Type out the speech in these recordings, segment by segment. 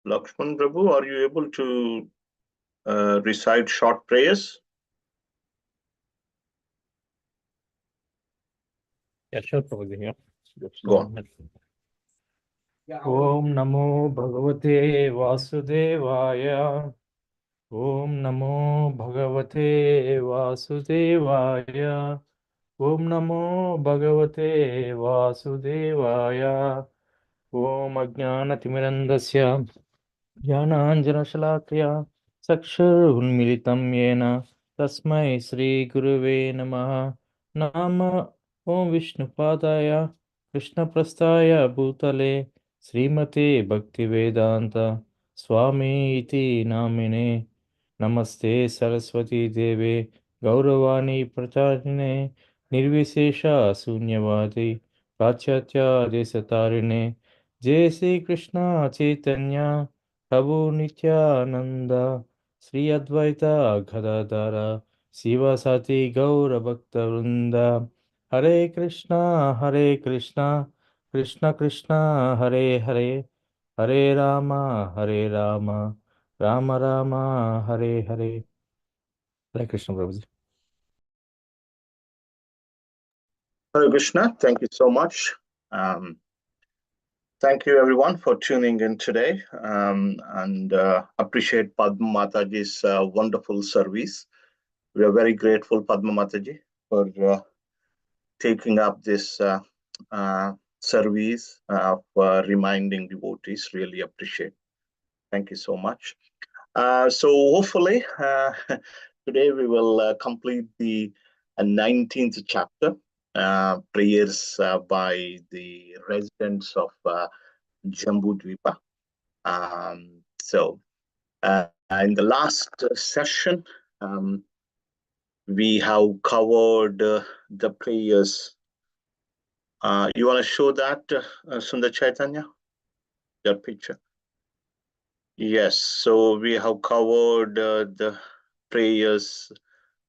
Lakshman Prabhu, are you able to recite short prayers? Yeah, sure, Prabhuji. Yeah. Just Go on. Om Namo Bhagavate Vasudevaya. Om Namo Bhagavate Vasudevaya. Om Namo Bhagavate Vasudevaya. Om Ajnanatimirandasya Jnananjanashalakaya Chakshurunmilitam Yena Tasmai Shri Guruve Namaha. Nama Om Vishnupadaya Krishna Prastaya Bhutale Srimate Bhaktivedanta Swami iti namine. Namaste Saraswati Deve Gauravani Pracharine Nirvishesha Sunyavadi Prachatya Desatarine. Jai Sri Krishna Chaitanya Prabhu Nityananda Sri Advaita Gadadara Sivasati Gaura Bhakta Vrinda. Hare Krishna Krishna Krishna Hare Hare Hare Rama Rama Rama Hare Hare. Hare Krishna Prabhuji. Hare Krishna, thank you so much. Thank you everyone for tuning in today and appreciate Padma Mataji's wonderful service. We are very grateful, Padma Mataji, for taking up this service of reminding devotees. Really appreciate. Thank you so much. So hopefully today we will complete the 19th chapter, prayers by the residents of Jambu Dvipa. So in the last session, we have covered the prayers. You want to show that, Sundar Chaitanya, that picture? Yes, so we have covered the prayers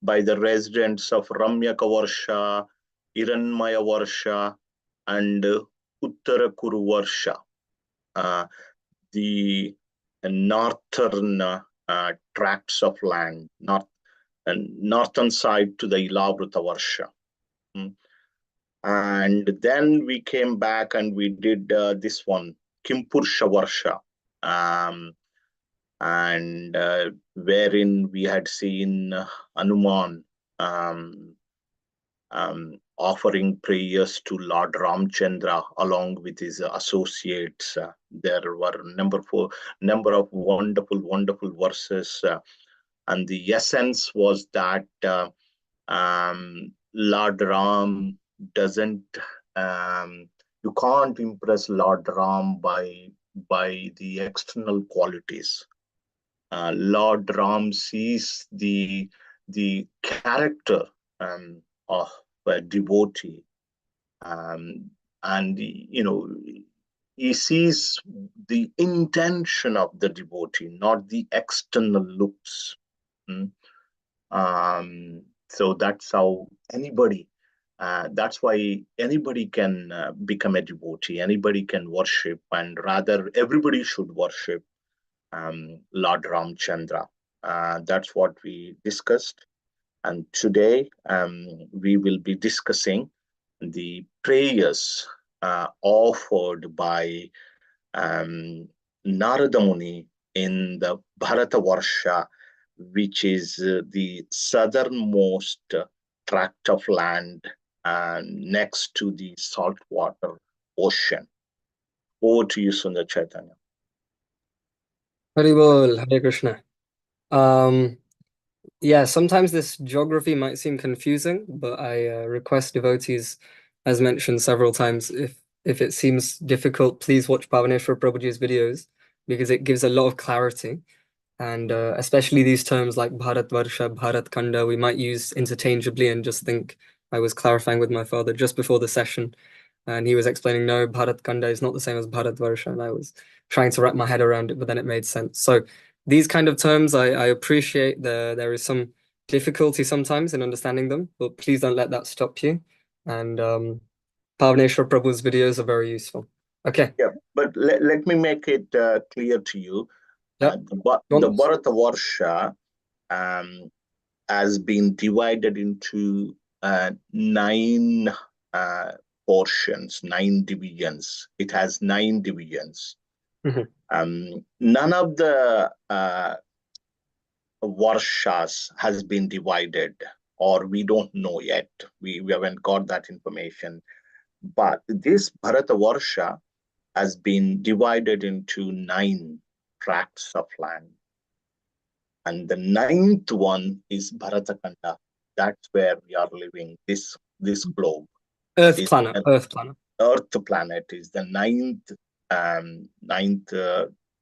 by the residents of Ramyaka Varsha, Iranmaya Varsha, and Uttara Kuru Varsha, the northern tracts of land, northern side to the Ilavruta Varsha. And then we came back and we did this one, Kimpursha Varsha. And wherein we had seen Hanuman offering prayers to Lord Ramchandra along with his associates. There were number of wonderful verses, and the essence was that Lord Ram doesn't. You can't impress Lord Ram by the external qualities. Lord Ram sees the character of a devotee, and he sees the intention of the devotee, not the external looks. So that's how anybody. That's why anybody can become a devotee. Anybody can worship, and rather everybody should worship Lord Ramchandra. That's what we discussed. And today we will be discussing the prayers offered by Narada Muni in the Bharatavarsha, which is the southernmost tract of land next to the saltwater ocean. Over to you, Sundar Chaitanya. Haribol, Hare Krishna. Yeah, sometimes this geography might seem confusing, but I request devotees, as mentioned several times, if it seems difficult, please watch Bhavaneshwar Prabhuji's videos, because it gives a lot of clarity. And especially these terms like Bharat Varsha, Bharat Khanda, we might use interchangeably and just think I was clarifying with my father just before the session. And he was explaining, no, Bharat Khanda is not the same as Bharat Varsha. And I was trying to wrap my head around it, but then it made sense. So these kind of terms, I appreciate there is some difficulty sometimes in understanding them, but please don't let that stop you. And Bhavaneshwar Prabhu's videos are very useful. Okay. Yeah, but let me make it clear to you. Yep. The Bharatavarsha has been divided into 9 portions, 9 divisions. It has 9 divisions. None of the Varshas has been divided, or we don't know yet. We haven't got that information. But this Bharatavarsha has been divided into 9 tracts of land. And the 9th one is Bharatakanda. That's where we are living. This globe. Earth planet. Earth planet is the 9th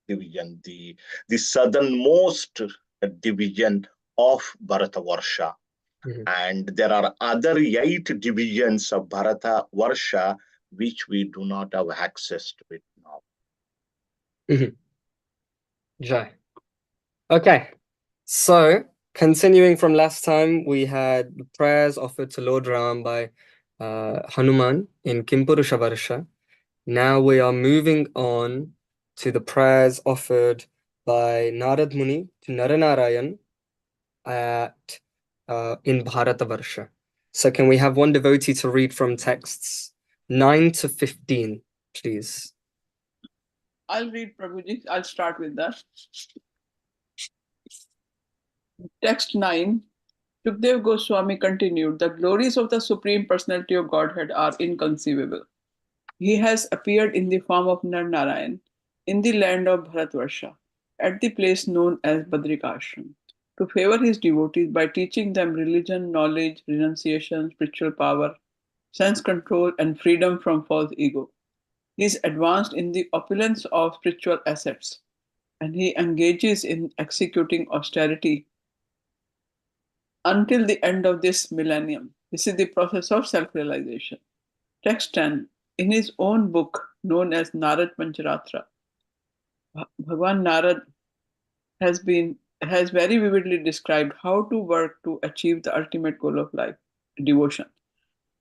division, the southernmost division of Bharatavarsha. And there are other 8 divisions of Bharatavarsha which we do not have access to it now. Jai. Okay, so continuing from last time, we had prayers offered to Lord Ram by Hanuman in Kimpurusha Varsha. Now we are moving on to the prayers offered by Narad Muni to Naranarayan at in Bharata Varsha. So can we have one devotee to read from texts 9 to 15, please? I'll read, Prabhuji. I'll start with that. Text 9. Shukdev Goswami continued, the glories of the Supreme Personality of Godhead are inconceivable. He has appeared in the form of Narayan in the land of Bharatvarsha, at the place known as Badrikashram, to favor his devotees by teaching them religion, knowledge, renunciation, spiritual power, sense control, and freedom from false ego. He is advanced in the opulence of spiritual assets, and he engages in executing austerity until the end of this millennium. This is the process of self-realization. Text 10. In his own book known as Narad Pancharatra, Bhagwan Narad has very vividly described how to work to achieve the ultimate goal of life, devotion,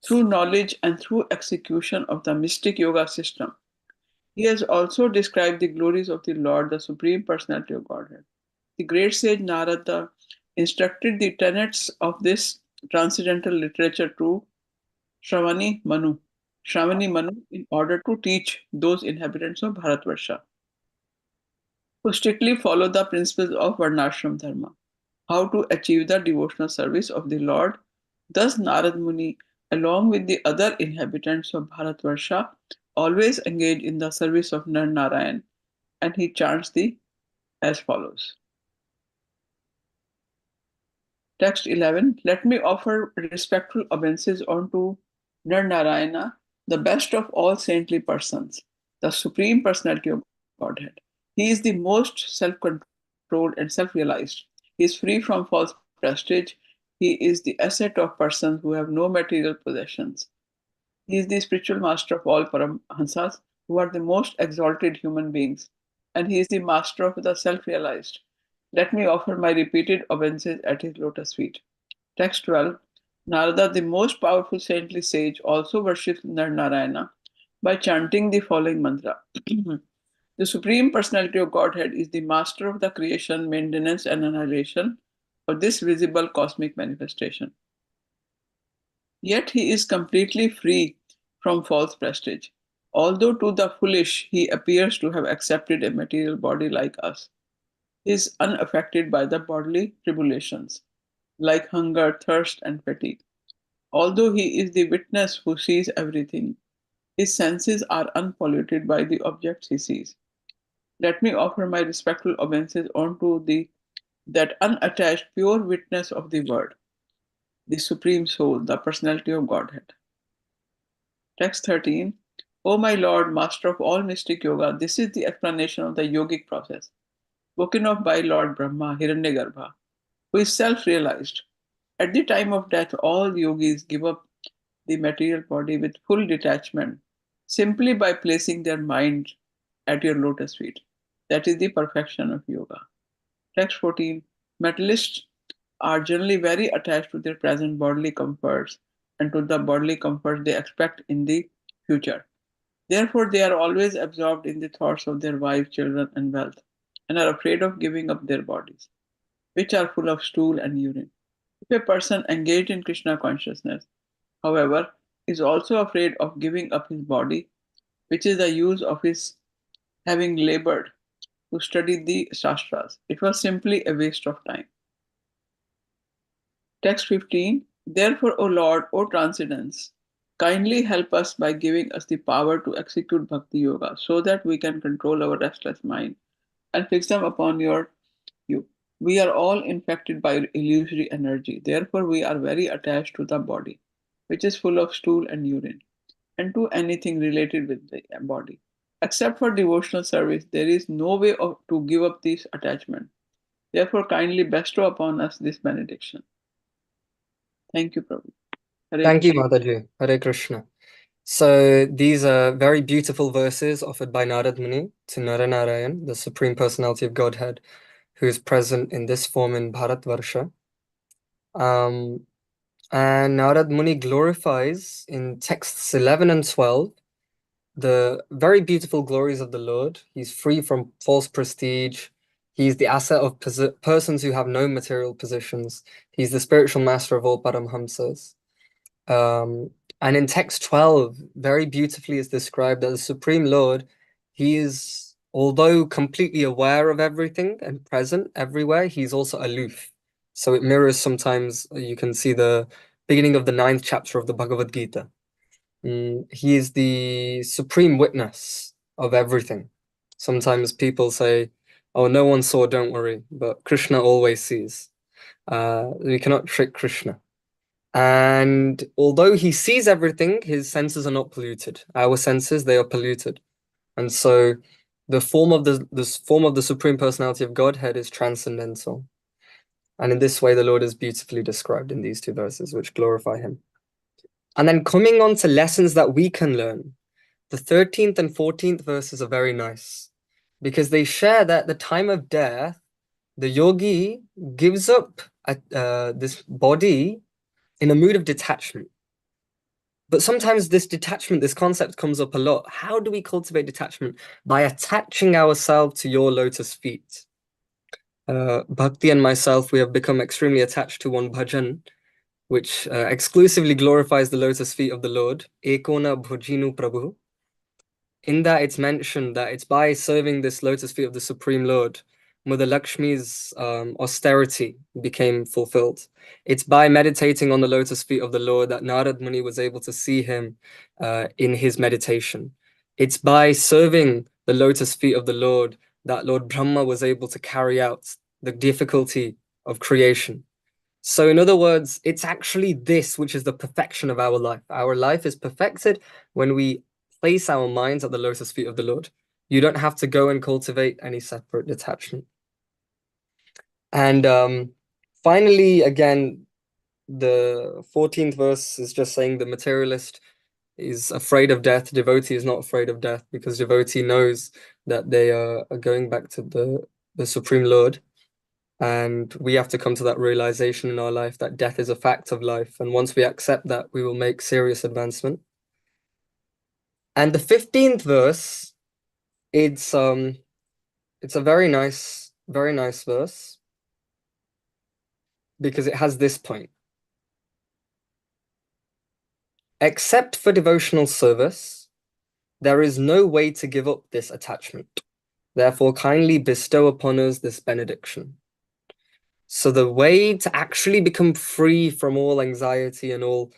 through knowledge and through execution of the mystic yoga system. He has also described the glories of the Lord, the Supreme Personality of Godhead. The great sage Narada instructed the tenets of this transcendental literature to Shravani Manu in order to teach those inhabitants of Bharatvarsha who strictly follow the principles of Varnashram Dharma, how to achieve the devotional service of the Lord. Thus Narad Muni, along with the other inhabitants of Bharatvarsha, always engage in the service of Narayan, and he chants as follows. Text 11. Let me offer respectful obeisances unto Narayana, the best of all saintly persons, the Supreme Personality of Godhead. He is the most self-controlled and self-realized. He is free from false prestige. He is the asset of persons who have no material possessions. He is the spiritual master of all Paramhansas, who are the most exalted human beings, and he is the master of the self-realized. Let me offer my repeated obeisances at his lotus feet. Text 12. Narada, the most powerful saintly sage, also worships Narayana by chanting the following mantra. The Supreme Personality of Godhead is the master of the creation, maintenance, and annihilation of this visible cosmic manifestation. Yet he is completely free from false prestige. Although to the foolish he appears to have accepted a material body like us, he is unaffected by the bodily tribulations, like hunger, thirst, and fatigue. Although he is the witness who sees everything, his senses are unpolluted by the objects he sees. Let me offer my respectful obeisances unto that unattached, pure witness of the Word, the Supreme Soul, the Personality of Godhead. Text 13. O my Lord, Master of all mystic yoga, this is the explanation of the yogic process, spoken of by Lord Brahma, Hiranyagarbha, who is self-realized. At the time of death, all yogis give up the material body with full detachment, simply by placing their mind at your lotus feet. That is the perfection of yoga. Text 14. Materialists are generally very attached to their present bodily comforts and to the bodily comforts they expect in the future. Therefore, they are always absorbed in the thoughts of their wives, children, and wealth, and are afraid of giving up their bodies, which are full of stool and urine. If a person engaged in Krishna consciousness, however, is also afraid of giving up his body, which is the use of his having labored to study the Shastras, it was simply a waste of time. Text 15. Therefore, O Lord, O Transcendence, kindly help us by giving us the power to execute Bhakti Yoga so that we can control our restless mind and fix them upon you. We are all infected by illusory energy. Therefore, we are very attached to the body, which is full of stool and urine, and to anything related with the body. Except for devotional service, there is no way to give up this attachment. Therefore, kindly bestow upon us this benediction. Thank you, Prabhu. Hare Thank you, Krishna. Mataji. Hare Krishna. So these are very beautiful verses offered by Narad Muni to Naranarayan, the Supreme Personality of Godhead, who is present in this form in Bharatvarsha. And Narad Muni glorifies in texts 11 and 12 the very beautiful glories of the Lord. He's free from false prestige. He's the asset of persons who have no material positions. He's the spiritual master of all Paramhamsas. And in text 12, very beautifully is described that the Supreme Lord, he is, although completely aware of everything and present everywhere, he's also aloof. So it mirrors sometimes, you can see the beginning of the 9th chapter of the Bhagavad Gita. He is the supreme witness of everything. Sometimes people say, oh, no one saw, don't worry, but Krishna always sees. We cannot trick Krishna. And although he sees everything, his senses are not polluted. Our senses, they are polluted. And so the form of the Supreme Personality of Godhead is transcendental. And in this way, the Lord is beautifully described in these two verses, which glorify him. And then coming on to lessons that we can learn, the 13th and 14th verses are very nice because they share that at the time of death, the yogi gives up this body in a mood of detachment. But sometimes this detachment, this concept comes up a lot. How do we cultivate detachment? By attaching ourselves to your lotus feet. Bhakti and myself, we have become extremely attached to one bhajan, which exclusively glorifies the lotus feet of the Lord. Ekona bhujinu prabhu. In that it's mentioned that it's by serving this lotus feet of the Supreme Lord, Mother Lakshmi's austerity became fulfilled. It's by meditating on the lotus feet of the Lord that Narad Muni was able to see him in his meditation. It's by serving the lotus feet of the Lord that Lord Brahma was able to carry out the difficulty of creation. So in other words, it's actually this which is the perfection of our life. Our life is perfected when we place our minds at the lotus feet of the Lord. You don't have to go and cultivate any separate detachment. And finally, again, the 14th verse is just saying the materialist is afraid of death. Devotee is not afraid of death because devotee knows that they are going back to the Supreme Lord. And we have to come to that realization in our life that death is a fact of life. And once we accept that, we will make serious advancement. And the 15th verse, it's a very nice verse because it has this point. Except for devotional service, there is no way to give up this attachment. Therefore, kindly bestow upon us this benediction. So the way to actually become free from all anxiety and all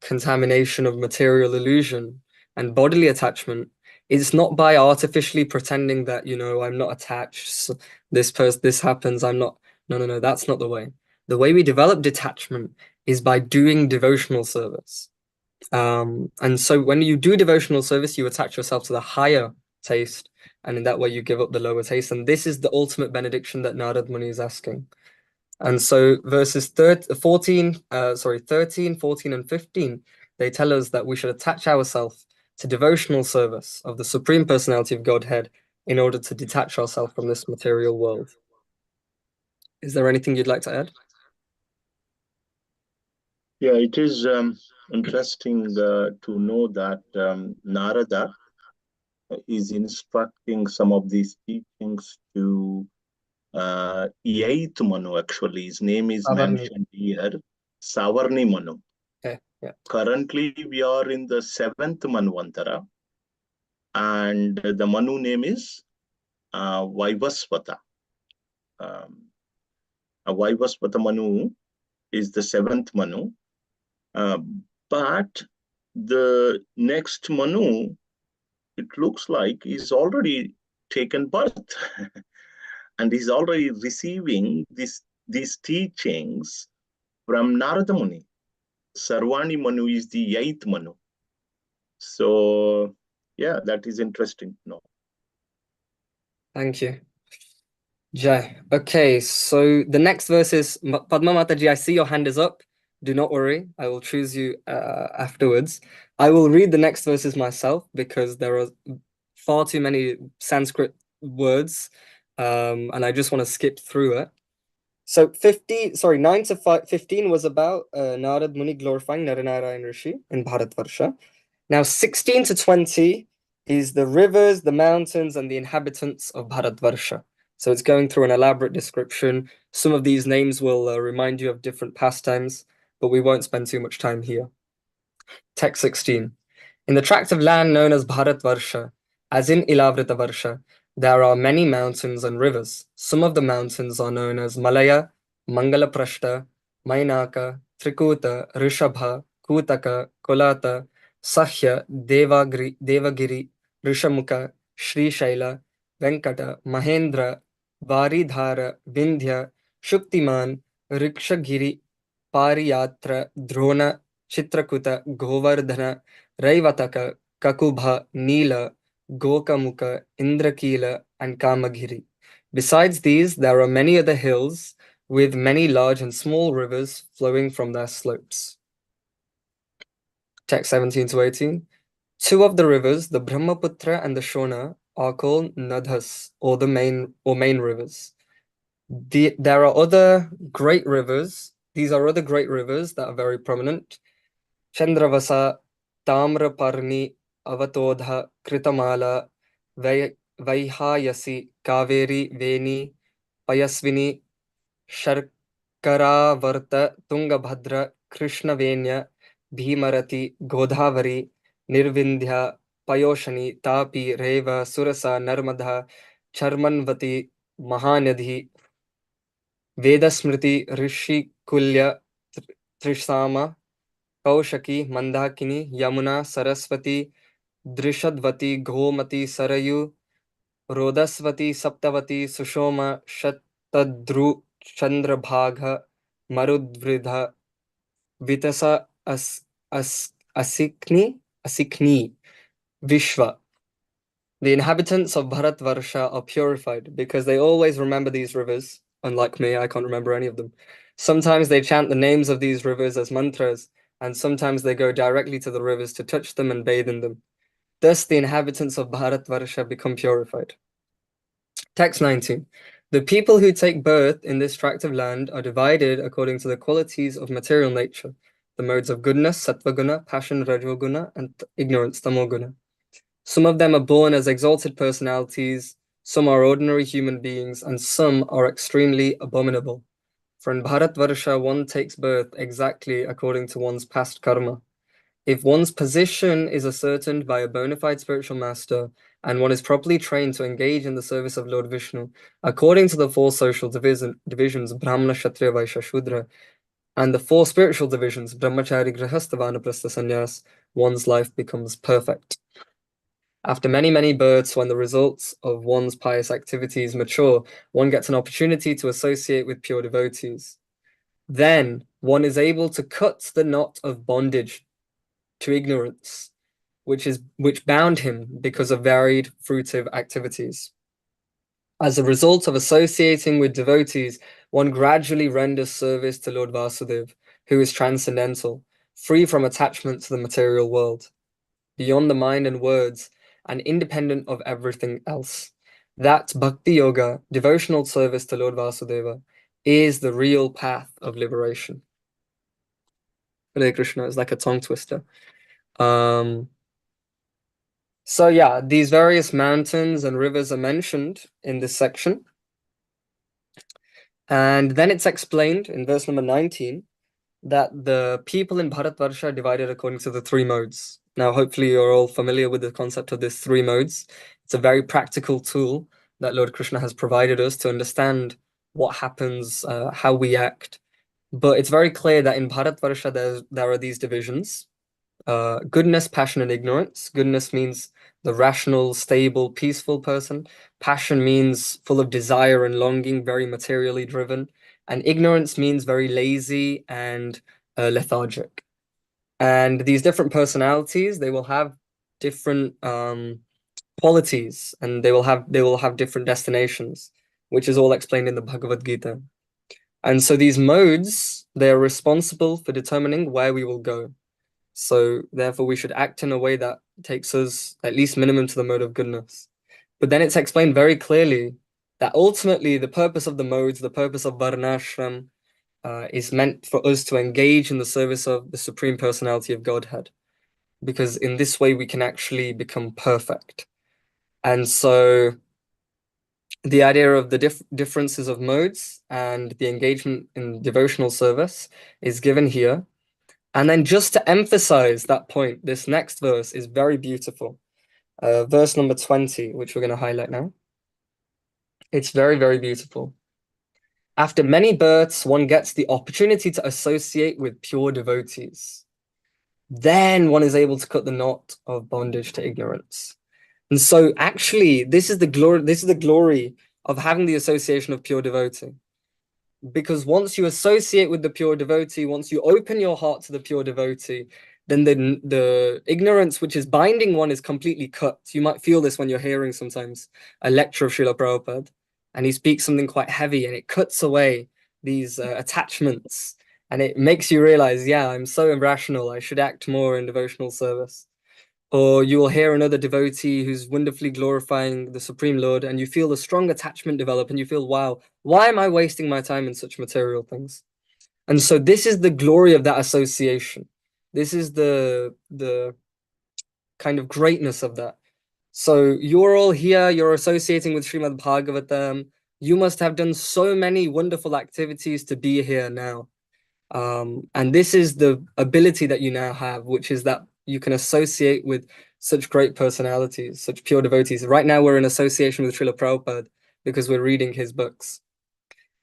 contamination of material illusion and bodily attachment is not by artificially pretending that, I'm not attached, so this happens, I'm not. No, that's not the way. The way we develop detachment is by doing devotional service. And so when you do devotional service, you attach yourself to the higher taste, and in that way you give up the lower taste. And this is the ultimate benediction that Narad Muni is asking. And so verses 13, 14, and 15, they tell us that we should attach ourselves to devotional service of the Supreme Personality of Godhead in order to detach ourselves from this material world. Is there anything you'd like to add? Yeah, it is interesting to know that Narada is instructing some of these teachings to eighth Manu. Actually, his name is Savarni. mentioned here, Savarni Manu. Okay, yeah. Currently, we are in the 7th Manvantara, and the Manu name is Vaivasvata. Vaivasvata Manu is the 7th Manu, but the next Manu, it looks like he's already taken birth and he's already receiving these teachings from Narada Muni. Sarvani Manu is the 8th Manu. So, yeah, that is interesting to know. Thank you. Jai. Okay, so the next verse is Padma Mataji, I see your hand is up. Do not worry, I will choose you afterwards. I will read the next verses myself because there are far too many Sanskrit words, and I just want to skip through it. So 9 to 15 was about Narad Muni glorifying Naranarayan Rishi in Bharatvarsha. Now 16 to 20 is the rivers, the mountains, and the inhabitants of Bharatvarsha. So it's going through an elaborate description. Some of these names will remind you of different pastimes, but we won't spend too much time here. Text 16. In the tract of land known as Bharatvarsha, as in Ilavrita Varsha, there are many mountains and rivers. Some of the mountains are known as Malaya, Mangalaprashta, Mainaka, Trikuta, Rishabha, Kutaka, Kolata, Sahya, Devagiri, Rishamukha, Sri Shaila, Venkata, Mahendra, Varidhara, Vindhya, Shuktiman, Rikshagiri, Pariyatra, Drona, Chitrakuta, Govardhana, Raivataka, Kakubha, Nila, Gokamukha, Indrakila, and Kamagiri. Besides these, there are many other hills with many large and small rivers flowing from their slopes. Text 17 to 18. Two of the rivers, the Brahmaputra and the Shona, are called Nadhas, or main rivers. There are other great rivers. These are other great rivers that are very prominent. Chandravasa, Tamraparni, Avatodha, Kritamala, Vaihayasi, Kaveri, Veni, Payasvini, Sharkaravarta, Tungabhadra, Krishnavenya, Bhimarati, Godavari, Nirvindhya, Payoshani, Tapi, Reva, Surasa, Narmada, Charmanvati, Mahanadhi, Vedasmriti, Rishikulya, Trisama, Kaushaki, Mandakini, Yamuna, Saraswati, Drishadvati, Gomati, Sarayu, Rodasvati, Saptavati, Sushoma, Shattadru, Chandrabhagha, Marudvridha, Vitasa, Asikni, Vishwa. The inhabitants of Bharatvarsha are purified because they always remember these rivers. Unlike me, I can't remember any of them. Sometimes they chant the names of these rivers as mantras, and sometimes they go directly to the rivers to touch them and bathe in them. Thus, the inhabitants of Bharatvarsha become purified. Text 19. The people who take birth in this tract of land are divided according to the qualities of material nature, the modes of goodness, sattvaguna, passion, rajoguna, and ignorance, tamoguna. Some of them are born as exalted personalities, some are ordinary human beings, and some are extremely abominable. For in Bharatvarsha, one takes birth exactly according to one's past karma. If one's position is ascertained by a bona fide spiritual master, and one is properly trained to engage in the service of Lord Vishnu, according to the four social divisions, Brahmana, Kshatriya, Vaishya, Shudra, and the four spiritual divisions, Brahmachari, Grihastha, Vanaprastha, Sannyas, one's life becomes perfect. After many, many births, when the results of one's pious activities mature, one gets an opportunity to associate with pure devotees. Then one is able to cut the knot of bondage to ignorance, which bound him because of varied fruitive activities. As a result of associating with devotees, one gradually renders service to Lord Vasudeva, who is transcendental, free from attachment to the material world, beyond the mind and words, and independent of everything else. That Bhakti Yoga, devotional service to Lord Vasudeva, is the real path of liberation. Hare Krishna. It's like a tongue twister. So yeah, these various mountains and rivers are mentioned in this section. And then it's explained in verse number 19 that the people in Bharatvarsha are divided according to the three modes. Now, hopefully you're all familiar with the concept of these three modes. It's a very practical tool that Lord Krishna has provided us to understand what happens, how we act. But it's very clear that in Bharatvarsha there are these divisions. Goodness, passion, and ignorance. Goodness means the rational, stable, peaceful person. Passion means full of desire and longing, very materially driven. And ignorance means very lazy and lethargic. And these different personalities, they will have different qualities, and they will have different destinations, which is all explained in the Bhagavad Gita. And so these modes, they are responsible for determining where we will go. So therefore we should act in a way that takes us at least minimum to the mode of goodness. But then it's explained very clearly that ultimately the purpose of the modes, the purpose of Varnashram, is meant for us to engage in the service of the Supreme Personality of Godhead. Because in this way we can actually become perfect. And so the idea of the differences of modes and the engagement in devotional service is given here. And then just to emphasize that point, this next verse is very beautiful. Verse number 20, which we're going to highlight now. It's very, very beautiful. After many births, one gets the opportunity to associate with pure devotees. Then one is able to cut the knot of bondage to ignorance. And so actually, this is the glory of having the association of pure devotee. Because once you associate with the pure devotee, once you open your heart to the pure devotee, then the ignorance which is binding one is completely cut. You might feel this when you're hearing sometimes a lecture of Srila Prabhupada, and he speaks something quite heavy, and it cuts away these attachments, and it makes you realize, yeah, I'm so irrational, I should act more in devotional service. Or you will hear another devotee who's wonderfully glorifying the Supreme Lord, and you feel a strong attachment develop, and you feel, wow, why am I wasting my time in such material things? And so this is the glory of that association. This is the kind of greatness of that. So you're all here, you're associating with Srimad Bhagavatam. You must have done so many wonderful activities to be here now. And this is the ability that you now have, which is that you can associate with such great personalities, such pure devotees. Right now we're in association with Srila Prabhupada because we're reading his books.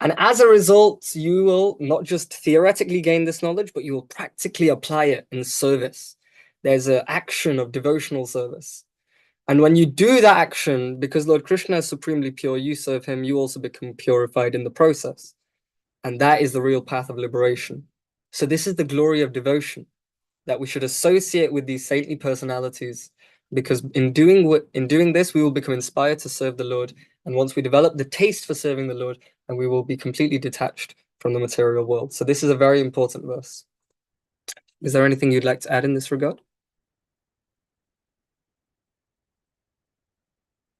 And as a result, you will not just theoretically gain this knowledge, but you will practically apply it in service. There's an action of devotional service. And when you do that action, because Lord Krishna is supremely pure, you serve him, you also become purified in the process. And that is the real path of liberation. So this is the glory of devotion, that we should associate with these saintly personalities, because in doing this, we will become inspired to serve the Lord. And once we develop the taste for serving the Lord, and we will be completely detached from the material world. So this is a very important verse. Is there anything you'd like to add in this regard?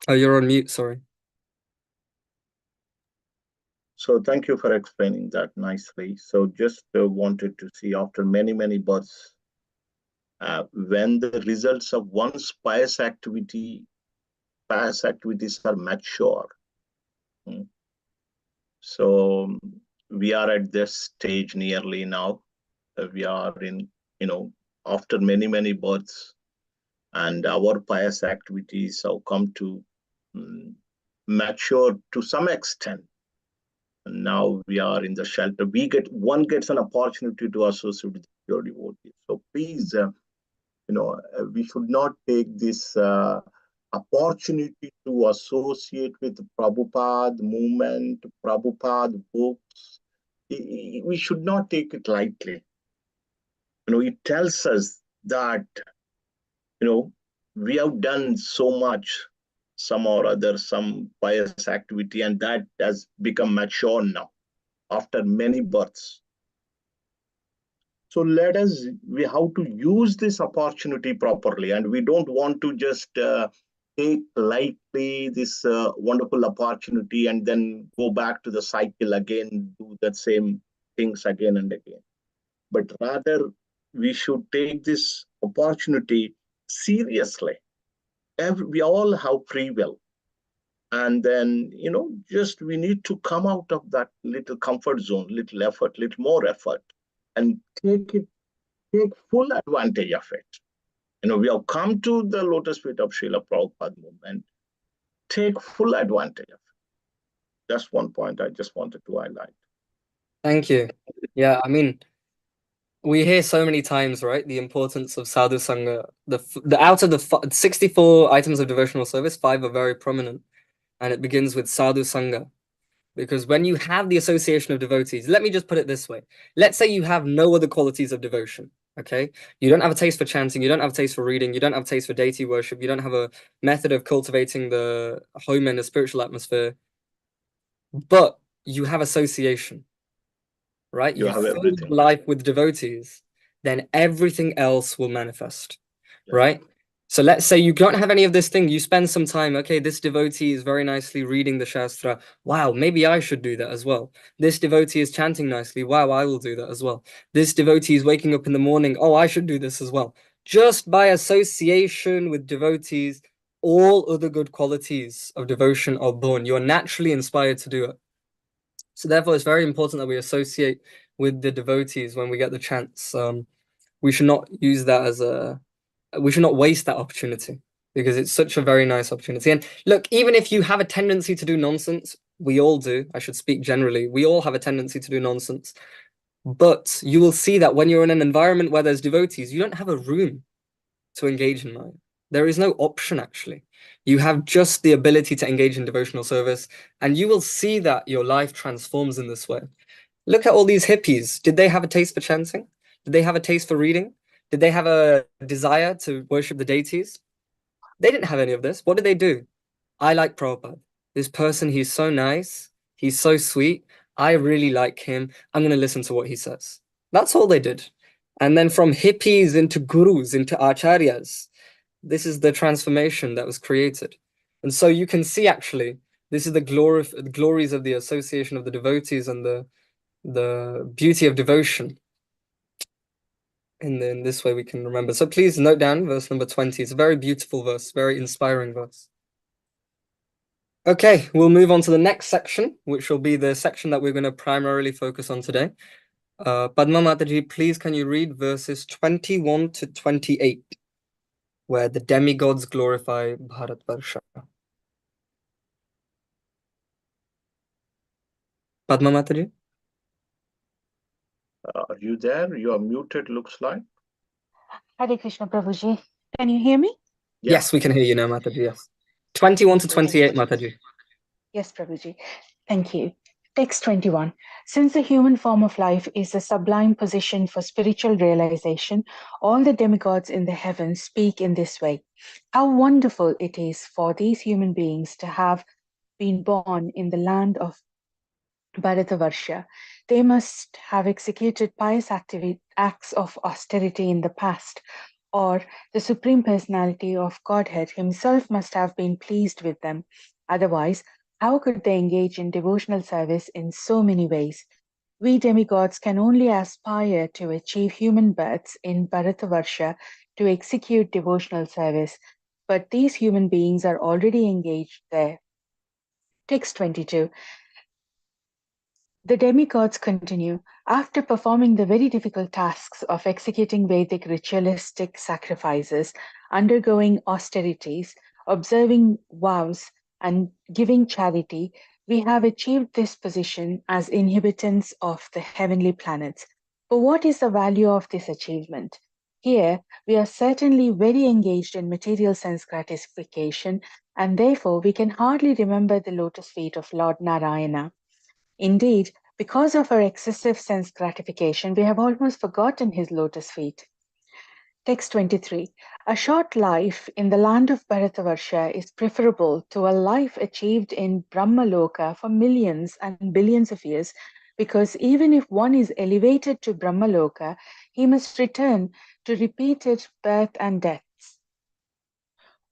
Oh, you're on mute, sorry. So thank you for explaining that nicely. So just wanted to see, after many, many births, when the results of one's pious activities are mature. So we are at this stage nearly now. We are in, after many, many births, and our pious activities have come to mature to some extent. And now we are in the shelter. One gets an opportunity to associate with pure devotees. So please, we should not take this opportunity to associate with Prabhupada movement, Prabhupada books. We should not take it lightly. It tells us that, we have done so much, some or other, some pious activity, and that has become mature now after many births. So we have to use this opportunity properly, and we don't want to just take lightly this wonderful opportunity and then go back to the cycle again, do the same things again and again. But rather, we should take this opportunity seriously. We all have free will. And then, just we need to come out of that little comfort zone, little effort, little more effort, and take full advantage of it. We have come to the lotus feet of Srila Prabhupada movement. Take full advantage of it. That's one point I just wanted to highlight. Thank you. Yeah, I mean, we hear so many times, right, the importance of sadhu sangha. Out of the 64 items of devotional service, 5 are very prominent, and it begins with sadhu sangha. Because when you have the association of devotees, let me just put it this way. Let's say you have no other qualities of devotion, okay? You don't have a taste for chanting, you don't have a taste for reading, you don't have a taste for deity worship, you don't have a method of cultivating the home and the spiritual atmosphere, but you have association, right? You have fill everything. life with devotees, then everything else will manifest, Yeah. right? So let's say you don't have any of this thing. You spend some time, okay, this devotee is very nicely reading the Shastra. Wow, maybe I should do that as well. This devotee is chanting nicely. Wow, I will do that as well. This devotee is waking up in the morning. Oh, I should do this as well. Just by association with devotees, all other good qualities of devotion are born. You are naturally inspired to do it. So therefore, it's very important that we associate with the devotees when we get the chance. We should not use that as we should not waste that opportunity, because it's such a very nice opportunity. And look, even if you have a tendency to do nonsense, we all do. I should speak generally. We all have a tendency to do nonsense. But you will see that when you're in an environment where there's devotees, you don't have a room to engage in Maya. There is no option, actually. You have just the ability to engage in devotional service, and you will see that your life transforms in this way. Look at all these hippies. Did they have a taste for chanting? Did they have a taste for reading? Did they have a desire to worship the deities? They didn't have any of this. What did they do? I like Prabhupada. This person, he's so nice. He's so sweet. I really like him. I'm going to listen to what he says. That's all they did. And then from hippies into gurus, into acharyas, this is the transformation that was created. And so you can see, actually, this is the glories of the association of the devotees and the beauty of devotion. And then this way we can remember. So please note down verse number 20. It's a very beautiful verse, very inspiring verse. Okay, we'll move on to the next section, which will be the section that we're going to primarily focus on today. Padma Mataji, please can you read verses 21 to 28, where the demigods glorify Bharatvarsha. Padma Mataji? Are you there? You are muted, looks like. Hare Krishna Prabhuji. Can you hear me? Yeah. Yes, we can hear you now, Mataji, yes. 21 to 28, Mataji. Yes, Prabhuji. Thank you. Text 21. Since the human form of life is a sublime position for spiritual realization, all the demigods in the heavens speak in this way. How wonderful it is for these human beings to have been born in the land of Bharatavarsha. They must have executed pious acts of austerity in the past, or the Supreme Personality of Godhead himself must have been pleased with them. Otherwise, how could they engage in devotional service in so many ways? We demigods can only aspire to achieve human births in Bharatavarsha to execute devotional service, but these human beings are already engaged there. Text 22. The demigods continue. After performing the very difficult tasks of executing Vedic ritualistic sacrifices, undergoing austerities, observing vows, and giving charity, we have achieved this position as inhabitants of the heavenly planets. But what is the value of this achievement? Here, we are certainly very engaged in material sense gratification, and therefore we can hardly remember the lotus feet of Lord Narayana. Indeed, because of our excessive sense gratification, we have almost forgotten his lotus feet. Text 23. A short life in the land of Bharatavarsha is preferable to a life achieved in Brahmaloka for millions and billions of years, because even if one is elevated to Brahmaloka, he must return to repeated birth and deaths.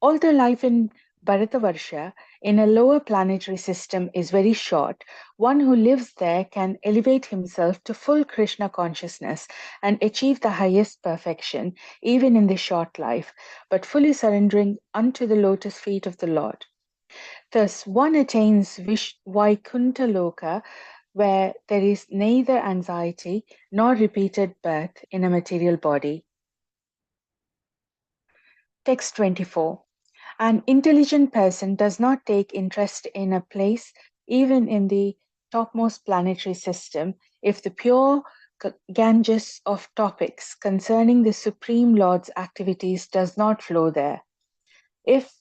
Although life in Bharatavarsha in a lower planetary system is very short, one who lives there can elevate himself to full Krishna consciousness and achieve the highest perfection, even in this short life, but fully surrendering unto the lotus feet of the Lord. Thus, one attains Vaikuntha Loka, where there is neither anxiety nor repeated birth in a material body. Text 24. An intelligent person does not take interest in a place, even in the topmost planetary system, if the pure Ganges of topics concerning the Supreme Lord's activities does not flow there. If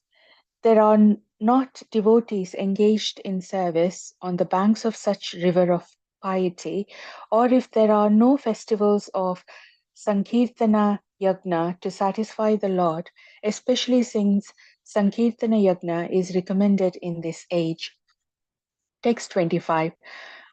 there are not devotees engaged in service on the banks of such river of piety, or if there are no festivals of Sankirtana Yagna to satisfy the Lord, especially since Sankirtana Yagna is recommended in this age. Text 25.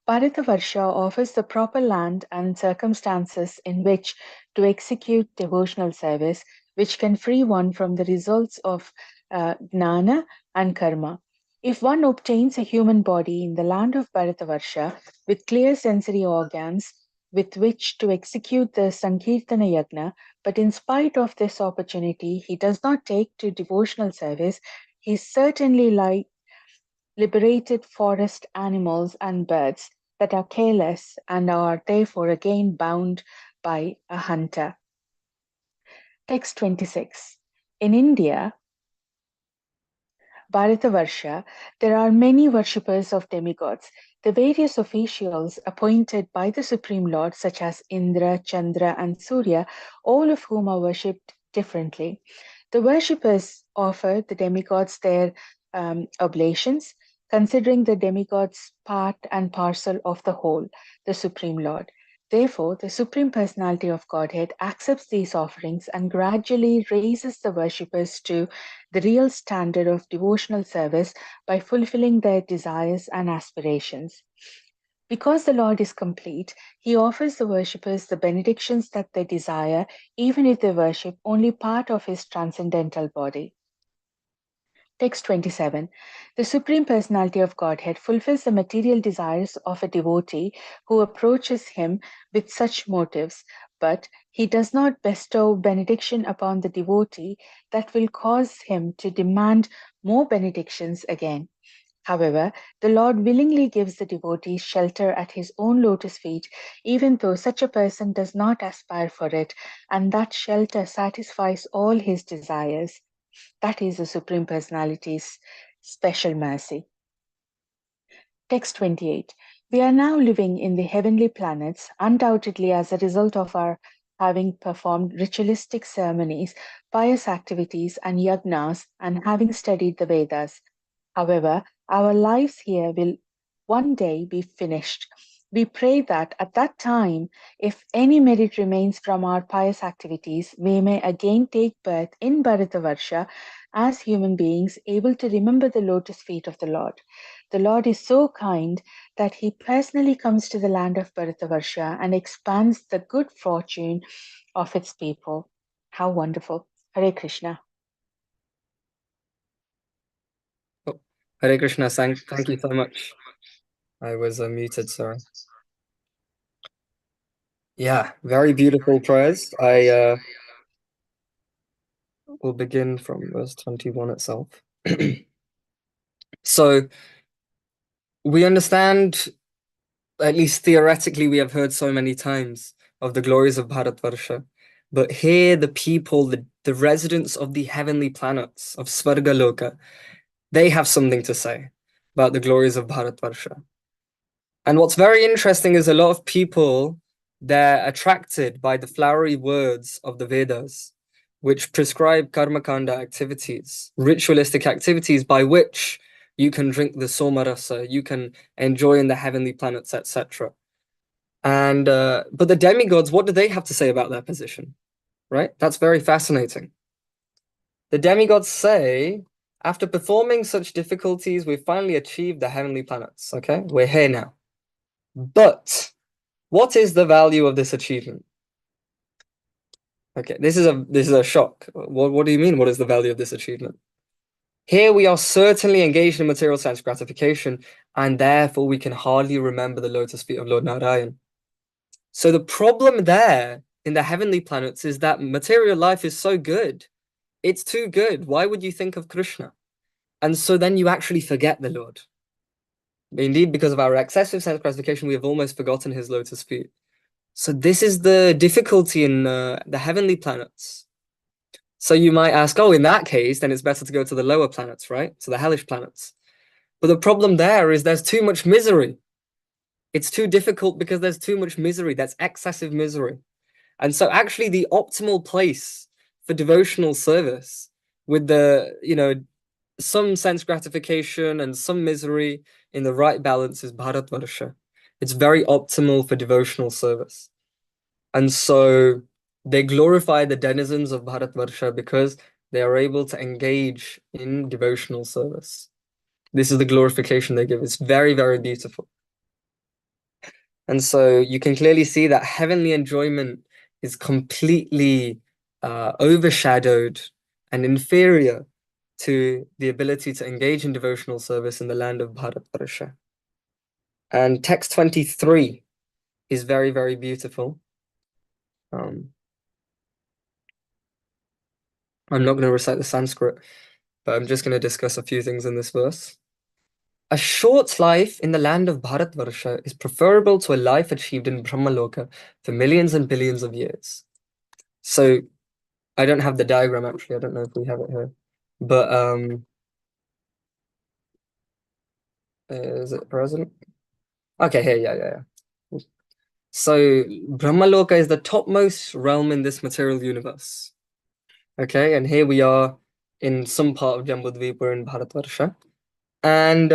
Bharatavarsha offers the proper land and circumstances in which to execute devotional service, which can free one from the results of gnana and karma. If one obtains a human body in the land of Bharatavarsha with clear sensory organs with which to execute the Sankirtana Yagna, but in spite of this opportunity he does not take to devotional service, he is certainly like liberated forest animals and birds that are careless and are therefore again bound by a hunter. Text 26. In India, Bharatavarsha, there are many worshippers of demigods. The various officials appointed by the Supreme Lord, such as Indra, Chandra, and Surya, all of whom are worshipped differently. The worshippers offer the demigods their oblations, considering the demigods part and parcel of the whole, the Supreme Lord. Therefore, the Supreme Personality of Godhead accepts these offerings and gradually raises the worshippers to the real standard of devotional service by fulfilling their desires and aspirations. Because the Lord is complete, he offers the worshippers the benedictions that they desire, even if they worship only part of his transcendental body. Text 27. The Supreme Personality of Godhead fulfills the material desires of a devotee who approaches him with such motives, but he does not bestow benediction upon the devotee that will cause him to demand more benedictions again. However, the Lord willingly gives the devotee shelter at his own lotus feet, even though such a person does not aspire for it, and that shelter satisfies all his desires. That is the Supreme Personality's special mercy. Text 28. We are now living in the heavenly planets, undoubtedly as a result of our having performed ritualistic ceremonies, pious activities, and yagnas, and having studied the Vedas. However, our lives here will one day be finished. We pray that at that time, if any merit remains from our pious activities, we may again take birth in Bharatavarsha as human beings able to remember the lotus feet of the Lord. The Lord is so kind that he personally comes to the land of Bharatavarsha and expands the good fortune of its people. How wonderful. Hare Krishna. Oh, Hare Krishna, thank you so much. I was muted, sorry. Yeah, very beautiful prayers. I will begin from verse 21 itself. So we understand, at least theoretically, we have heard so many times of the glories of Bharatvarsha. But here the people, the residents of the heavenly planets, of Svargaloka, they have something to say about the glories of Bharatvarsha. And what's very interesting is a lot of people, they're attracted by the flowery words of the Vedas, which prescribe karmakanda activities, ritualistic activities by which you can drink the somarasa, you can enjoy in the heavenly planets, etc. And but the demigods, what do they have to say about their position? Right? That's very fascinating. The demigods say, after performing such difficulties, we've finally achieved the heavenly planets. Okay, we're here now. But what is the value of this achievement? Okay, this is a shock. What do you mean? What is the value of this achievement? Here we are certainly engaged in material sense gratification, and therefore we can hardly remember the lotus feet of Lord Narayan. So the problem there in the heavenly planets is that material life is so good. It's too good. Why would you think of Krishna? And so then you actually forget the Lord. Indeed, because of our excessive sense gratification, we have almost forgotten his lotus feet. So this is the difficulty in the heavenly planets. So you might ask, oh, in that case, then it's better to go to the lower planets, right? To the hellish planets. But the problem there is there's too much misery. It's too difficult because there's too much misery. That's excessive misery. And so actually the optimal place for devotional service with the, some sense gratification and some misery in the right balance is Bharatvarsha. It's very optimal for devotional service. And so they glorify the denizens of Bharatvarsha because they are able to engage in devotional service. This is the glorification they give. It's very, very beautiful. And so you can clearly see that heavenly enjoyment is completely overshadowed and inferior to the ability to engage in devotional service in the land of Bharatvarsha. And text 23 is very, very beautiful. I'm not going to recite the Sanskrit, but I'm just going to discuss a few things in this verse. A short life in the land of Bharatvarsha is preferable to a life achieved in Brahmaloka for millions and billions of years. So I don't have the diagram actually. I don't know if we have it here, but is it present? Okay, here, yeah. So Brahmaloka is the topmost realm in this material universe. Okay, and here we are in some part of Jambudvipa in Bharatvarsha. And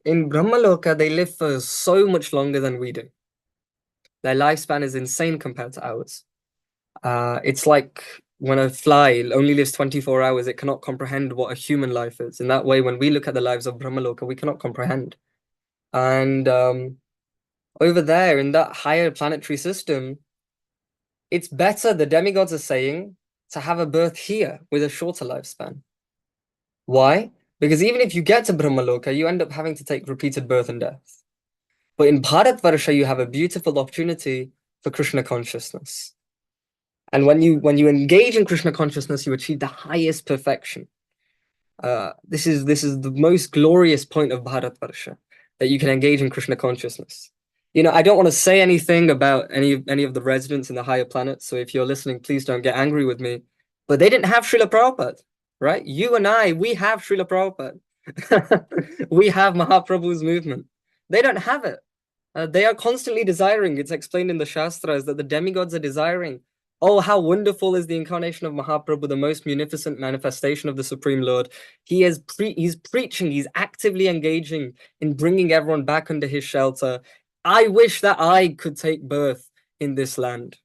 in Brahmaloka, they live for so much longer than we do. Their lifespan is insane compared to ours. It's like when a fly only lives 24 hours, it cannot comprehend what a human life is. In that way, when we look at the lives of Brahmaloka, we cannot comprehend. And over there in that higher planetary system, it's better, the demigods are saying, to have a birth here with a shorter lifespan. Why? Because even if you get to Brahmaloka, you end up having to take repeated birth and death. But in Bharatvarsha, you have a beautiful opportunity for Krishna consciousness. And when you engage in Krishna consciousness, you achieve the highest perfection. This is the most glorious point of Bharatvarsha, that you can engage in Krishna consciousness. I don't want to say anything about any of the residents in the higher planets, so if you're listening, please don't get angry with me. But they didn't have Srila Prabhupada, right? You and I, we have Srila Prabhupada. We have Mahaprabhu's movement. They don't have it. They are constantly desiring, it's explained in the Shastras, that the demigods are desiring, oh, how wonderful is the incarnation of Mahaprabhu, the most munificent manifestation of the Supreme Lord. He's preaching, he's actively engaging in bringing everyone back under his shelter. I wish that I could take birth in this land.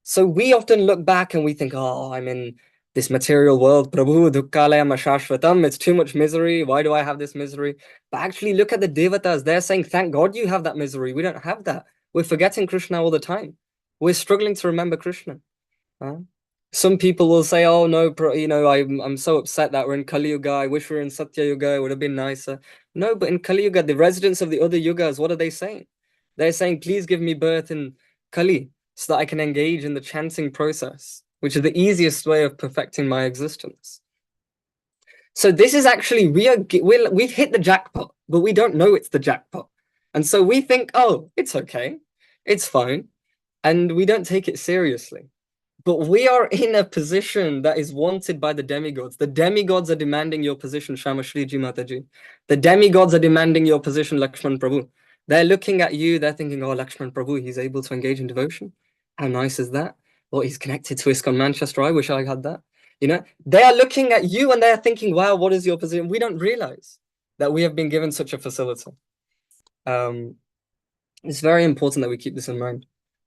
So we often look back and we think, oh, I'm in this material world, Prabhu Dukkalayam Ashashvatam, it's too much misery. Why do I have this misery? But actually look at the Devatas. They're saying, thank God you have that misery. We don't have that. We're forgetting Krishna all the time. We're struggling to remember Krishna. Some people will say, oh no, I'm so upset that we're in Kali Yuga. I wish we were in Satya Yuga. It would have been nicer. No, but in Kali Yuga, the residents of the other yugas, what are they saying? They're saying, please give me birth in Kali so that I can engage in the chanting process, which is the easiest way of perfecting my existence. So this is actually, we've hit the jackpot, but we don't know it's the jackpot. And so we think, oh, it's okay, it's fine. And we don't take it seriously. But we are in a position that is wanted by the demigods. The demigods are demanding your position, Shama Shriji Mataji. The demigods are demanding your position, Lakshman Prabhu. They're looking at you, they're thinking, oh, Lakshman Prabhu, he's able to engage in devotion. How nice is that? Well, he's connected to ISKCON Manchester. I wish I had that. They are looking at you and they're thinking, wow, what is your position? We don't realize that we have been given such a facility. It's very important that we keep this in mind.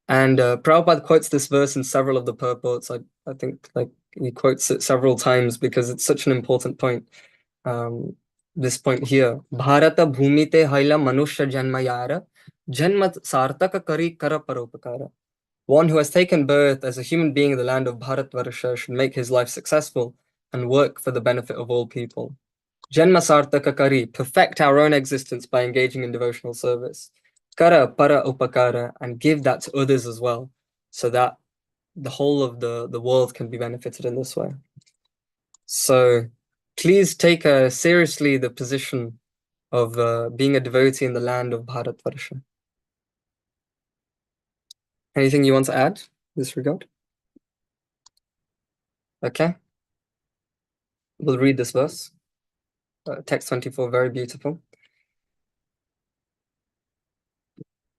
And Prabhupada quotes this verse in several of the purports. I think he quotes it several times because it's such an important point. This point here, Bharata bhumite haila manushya janmayara janmat sartaka kari kara paropakara. One who has taken birth as a human being in the land of Bharatvarsha should make his life successful and work for the benefit of all people. Janma sartaka kari, perfect our own existence by engaging in devotional service. Kara para upakara, and give that to others as well, so that the whole of the world can be benefited in this way. So please take seriously the position of being a devotee in the land of Bharatvarsha. Anything you want to add in this regard? Okay. We'll read this verse. Text 24, very beautiful.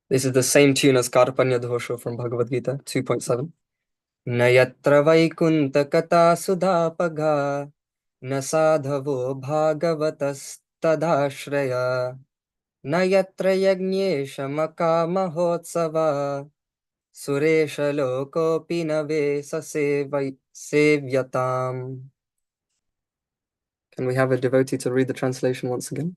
This is the same tune as Karpanya Dhosho from Bhagavad Gita 2.7. Nayatra Vaikunta Kata Sudhapagha Nasadhavo Bhagavatas Tadashraya Nayatra Yagnyesha Maka Mahotsava Suresha Loko Pinave Sevyatam. Can we have a devotee to read the translation once again?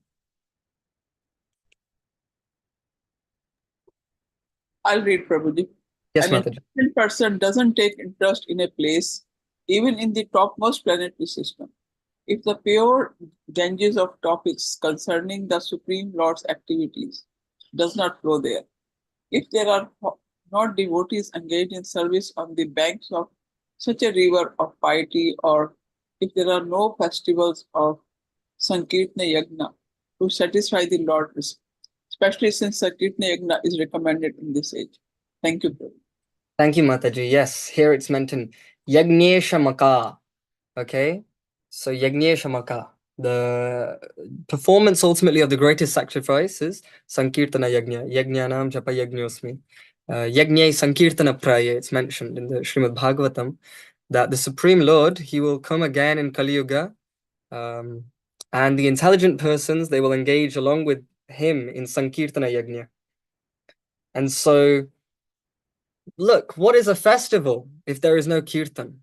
I'll read, Prabhuji. Yes, An Mataji. intelligent person doesn't take interest in a place, even in the topmost planetary system, if the pure Ganges of topics concerning the Supreme Lord's activities does not flow there. If there are not devotees engaged in service on the banks of such a river of piety, or if there are no festivals of Sankirtana Yagna to satisfy the Lord, especially since Sankirtana Yagna is recommended in this age. Thank you, Prabhu. Thank you, Mataji. Yes, here it's mentioned Yagnesha Maka. Okay, so Yagnesha Maka. The performance ultimately of the greatest sacrifice is Sankirtana Yagnya. Yagnyanam Japa Yagnyosmi. Yagnye Sankirtana Praya. It's mentioned in the Srimad Bhagavatam that the Supreme Lord, he will come again in Kali Yuga, and the intelligent persons, they will engage along with him in Sankirtana Yagnya. And so, look, what is a festival if there is no kirtan?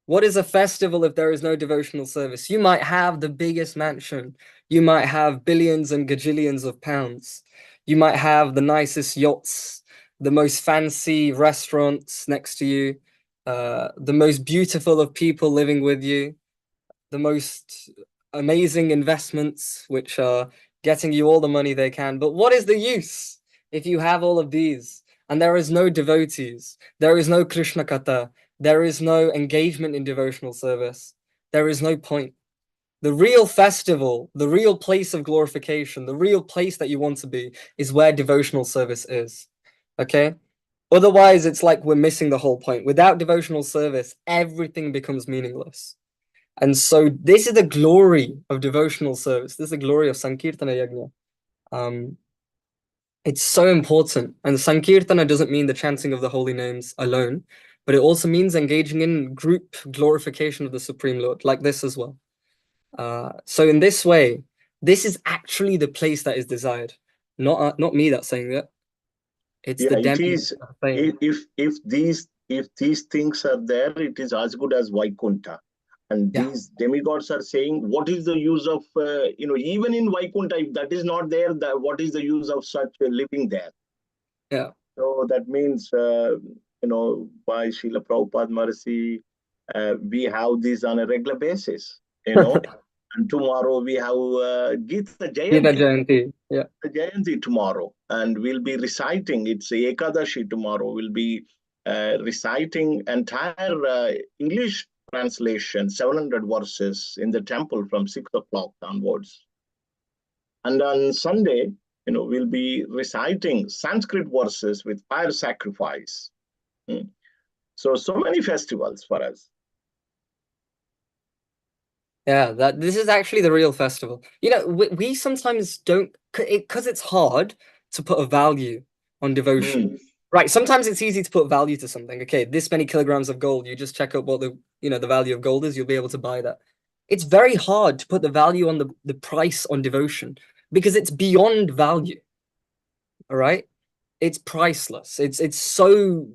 What is a festival if there is no devotional service? You might have the biggest mansion. You might have billions and gajillions of pounds. You might have the nicest yachts, the most fancy restaurants next to you, the most beautiful of people living with you, the most amazing investments, which are getting you all the money they can. But what is the use if you have all of these and there is no devotees, there is no Krishna Katha, there is no engagement in devotional service, there is no point. The real festival, the real place of glorification, the real place that you want to be is where devotional service is. Okay? Otherwise, it's like we're missing the whole point. Without devotional service, everything becomes meaningless. And so this is the glory of devotional service. This is the glory of Sankirtana Yagna. It's so important. And Sankirtana doesn't mean the chanting of the holy names alone, but it also means engaging in group glorification of the Supreme Lord, like this as well. So in this way, this is actually the place that is desired. Not me that's saying that. It's the demigods saying. If these things are there, it is as good as Vaikuntha. And these demigods are saying, what is the use of, even in Vaikuntha, if that is not there, what is the use of such living there? Yeah. So that means, by Srila Prabhupada Mercy, we have this on a regular basis, and tomorrow we have Gita Jayanti. Yeah. Jayanti tomorrow, and we'll be reciting, it's Ekadashi tomorrow, we'll be reciting entire English translation, 700 verses in the temple from 6 o'clock onwards. And on Sunday, we'll be reciting Sanskrit verses with fire sacrifice. So many festivals for us. Yeah, this is actually the real festival. We sometimes don't, because it's hard to put a value on devotion. Right, sometimes it's easy to put value to something. Okay, this many kilograms of gold, you just check out what the value of gold is, you'll be able to buy that. It's very hard to put the value on the price on devotion because it's beyond value. All right? It's priceless. It's so,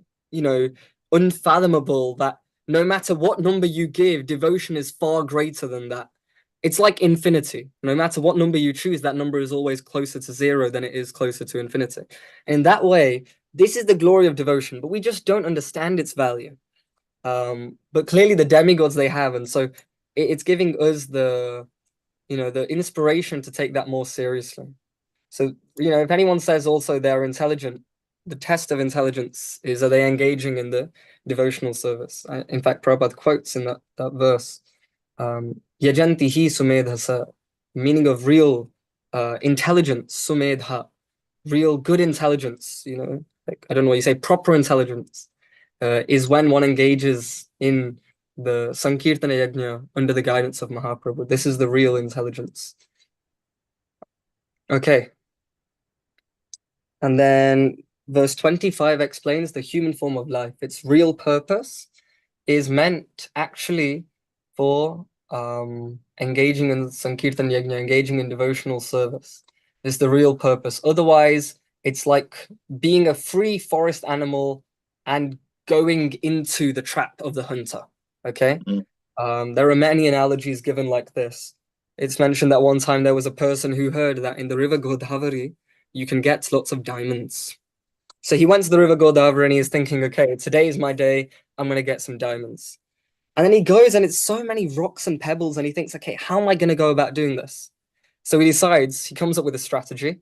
unfathomable that no matter what number you give, devotion is far greater than that. It's like infinity. No matter what number you choose, that number is always closer to zero than it is closer to infinity. And in that way, this is the glory of devotion, but we just don't understand its value. But clearly the demigods, they have. And so it's giving us the, the inspiration to take that more seriously. So, if anyone says also they're intelligent, the test of intelligence is, are they engaging in the devotional service? In fact, Prabhupada quotes in that verse, Yajanti hi sumedhasa, meaning of real intelligence, sumedha, real good intelligence, like, I don't know what you say, proper intelligence, is when one engages in the Sankirtana Yajna under the guidance of Mahaprabhu. This is the real intelligence. Okay. And then verse 25 explains the human form of life. Its real purpose is meant actually for engaging in Sankirtan Yajna, engaging in devotional service. Is the real purpose. Otherwise, it's like being a free forest animal and going into the trap of the hunter. Okay? There are many analogies given like this. It's mentioned that one time there was a person who heard that in the river Godavari, you can get lots of diamonds. So he went to the river Godavari and he is thinking, okay, today is my day, I'm going to get some diamonds. And then he goes and it's so many rocks and pebbles and he thinks, okay, how am I going to go about doing this? So he decides, he comes up with a strategy.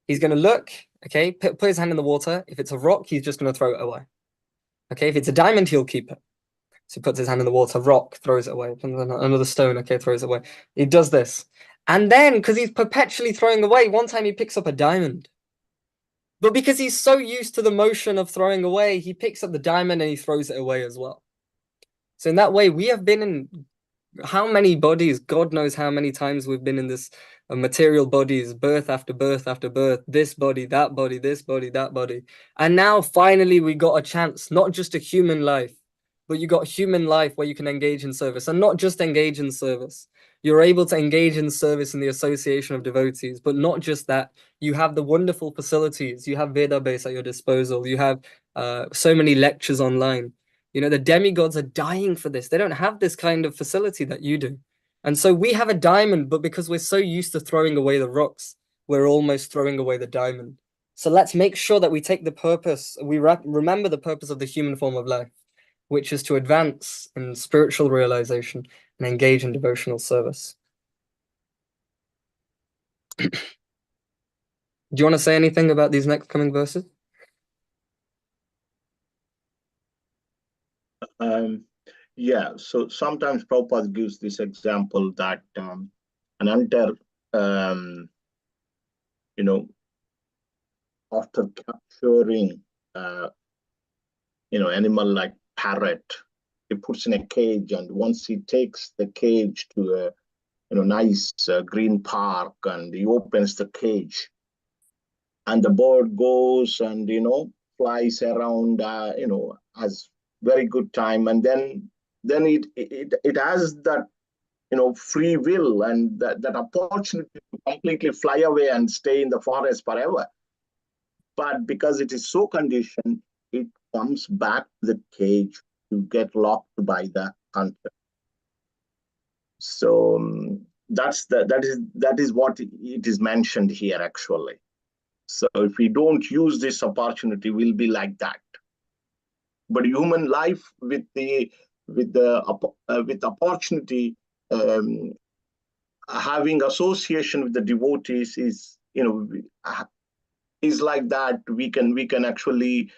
He's going to look, okay, put his hand in the water. If it's a rock, he's just going to throw it away. Okay, if it's a diamond, he'll keep it. So he puts his hand in the water, rock, throws it away. Another stone, okay, throws it away. He does this. And then, because he's perpetually throwing away, one time he picks up a diamond. But because he's so used to the motion of throwing away, he picks up the diamond and he throws it away as well. So in that way, we have been in how many bodies? God knows how many times we've been in this material bodies, birth after birth after birth, this body, that body, this body, that body. And now finally we got a chance, not just a human life, but you got human life where you can engage in service, and not just engage in service. You're able to engage in service in the association of devotees, but not just that. You have the wonderful facilities. You have Veda base at your disposal. You have so many lectures online. The demigods are dying for this. They don't have this kind of facility that you do. And so we have a diamond, but because we're so used to throwing away the rocks, we're almost throwing away the diamond. So let's make sure that we take the purpose, we remember the purpose of the human form of life, which is to advance in spiritual realization and engage in devotional service. Do you want to say anything about these next coming verses? Yeah, so sometimes Prabhupada gives this example that an hunter, after capturing, animal like parrot, he puts in a cage, and once he takes the cage to a nice green park, and he opens the cage, and the bird goes and flies around, has very good time, and then it has that free will and that opportunity to completely fly away and stay in the forest forever. But because it is so conditioned, it comes back to the cage to get locked by the hunter. So that is what it is mentioned here actually. So if we don't use this opportunity, we'll be like that. But human life with opportunity, having association with the devotees is is like that. We can actually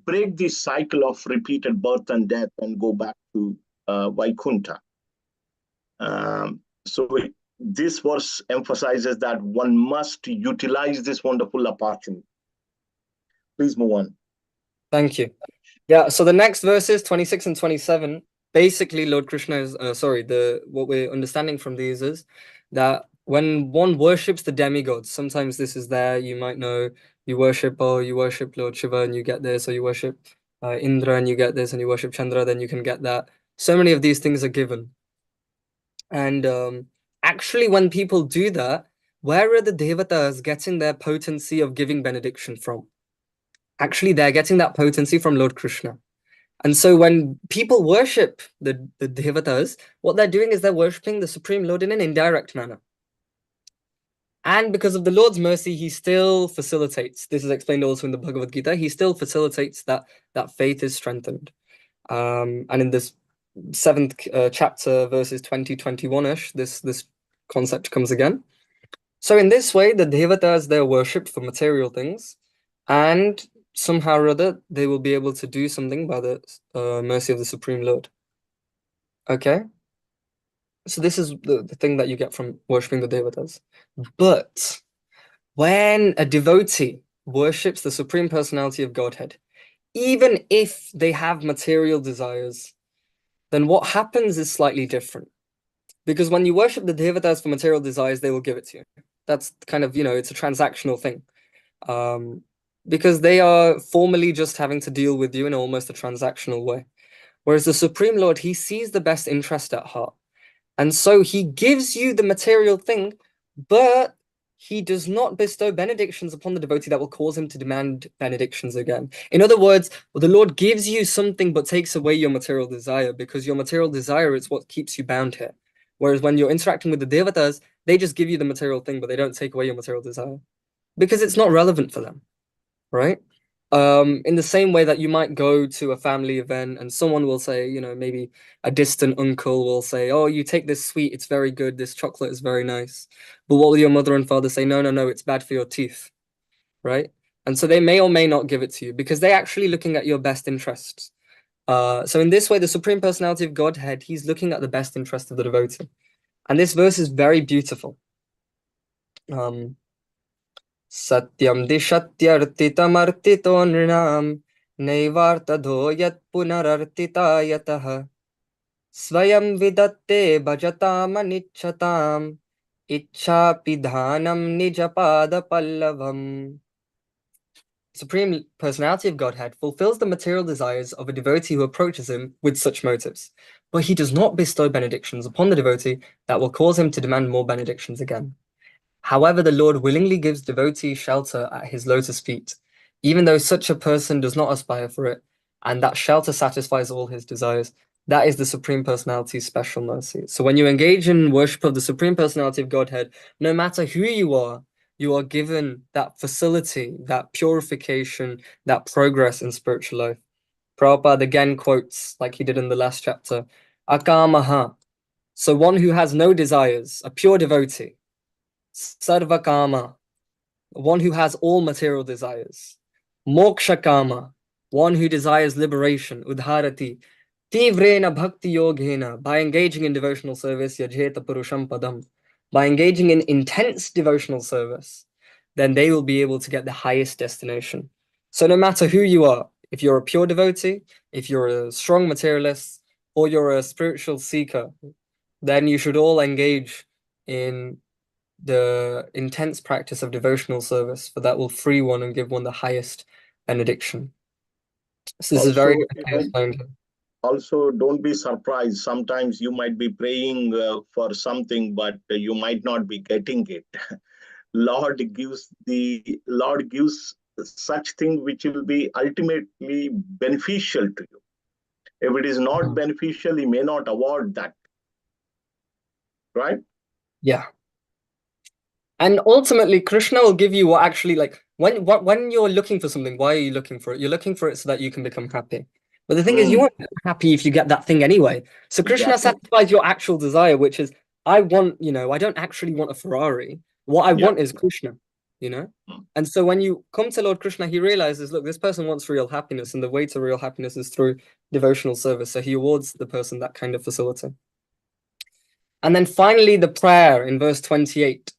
break this cycle of repeated birth and death and go back to Vaikuntha. So this verse emphasizes that one must utilize this wonderful opportunity. Please move on. Thank you. Yeah, so the next verses, 26 and 27, basically Lord Krishna is, what we're understanding from these is that when one worships the demigods, sometimes this is there, you might know, you worship Lord Shiva and you get this, or you worship Indra and you get this, and you worship Chandra, then you can get that. So many of these things are given. And actually, when people do that, where are the devatas getting their potency of giving benediction from? Actually, they're getting that potency from Lord Krishna. And so when people worship the devatas, what they're doing is they're worshipping the Supreme Lord in an indirect manner. And because of the Lord's mercy, he still facilitates. This is explained also in the Bhagavad Gita. He still facilitates that faith is strengthened. And in this 7th chapter, verses 20-21-ish, this concept comes again. So in this way, the devatas, they're worshipped for material things, and somehow or other, they will be able to do something by the mercy of the Supreme Lord. Okay? So this is the thing that you get from worshipping the devatas. But when a devotee worships the Supreme Personality of Godhead, even if they have material desires, then what happens is slightly different. Because when you worship the devatas for material desires, they will give it to you. That's kind of, it's a transactional thing. Because they are formally just having to deal with you in almost a transactional way. Whereas the Supreme Lord, he sees the best interest at heart. And so he gives you the material thing, but he does not bestow benedictions upon the devotee that will cause him to demand benedictions again. In other words, the Lord gives you something but takes away your material desire, because your material desire is what keeps you bound here. Whereas when you're interacting with the devatas, they just give you the material thing, but they don't take away your material desire, because it's not relevant for them, right? In the same way that you might go to a family event and someone will say, maybe a distant uncle will say, oh, you take this sweet, it's very good, this chocolate is very nice. But what will your mother and father say? No, no, no, it's bad for your teeth, right? And so they may or may not give it to you because they're actually looking at your best interests. So in this way, the Supreme Personality of Godhead, he's looking at the best interest of the devotee. And this verse is very beautiful. Satyam dishatyartitamartito nrinam naivartadho yat punarartita yatah swayam vidatte bhajatam anichchatam ichcha pidhanam nijapada pallavam. Supreme Personality of Godhead fulfills the material desires of a devotee who approaches him with such motives, but he does not bestow benedictions upon the devotee that will cause him to demand more benedictions again. However, the Lord willingly gives devotees shelter at his lotus feet, even though such a person does not aspire for it, and that shelter satisfies all his desires. That is the Supreme Personality's special mercy. So when you engage in worship of the Supreme Personality of Godhead, no matter who you are given that facility, that purification, that progress in spiritual life. Prabhupada again quotes, like he did in the last chapter, Akamaha. So one who has no desires, a pure devotee. Sarvakama, one who has all material desires. Mokshakama, one who desires liberation. Udharati, Tivrena Bhakti Yogena, by engaging in devotional service, Yajeta Purusham Padam, by engaging in intense devotional service, then they will be able to get the highest destination. So no matter who you are, if you're a pure devotee, if you're a strong materialist, or you're a spiritual seeker, then you should all engage in the intense practice of devotional service, for that will free one and give one the highest benediction. So this is very explained. Also, don't be surprised. Sometimes you might be praying for something, but you might not be getting it. Lord gives such thing which will be ultimately beneficial to you. If it is not beneficial, he may not award that. Right? Yeah. And ultimately, Krishna will give you what actually, like, when you're looking for something, why are you looking for it? You're looking for it so that you can become happy. But the thing is, you won't be happy if you get that thing anyway. So Krishna satisfies your actual desire, which is, I want, I don't actually want a Ferrari. What I want is Krishna, And so when you come to Lord Krishna, he realizes, look, this person wants real happiness, and the way to real happiness is through devotional service. So he awards the person that kind of facility. And then finally, the prayer in verse 28.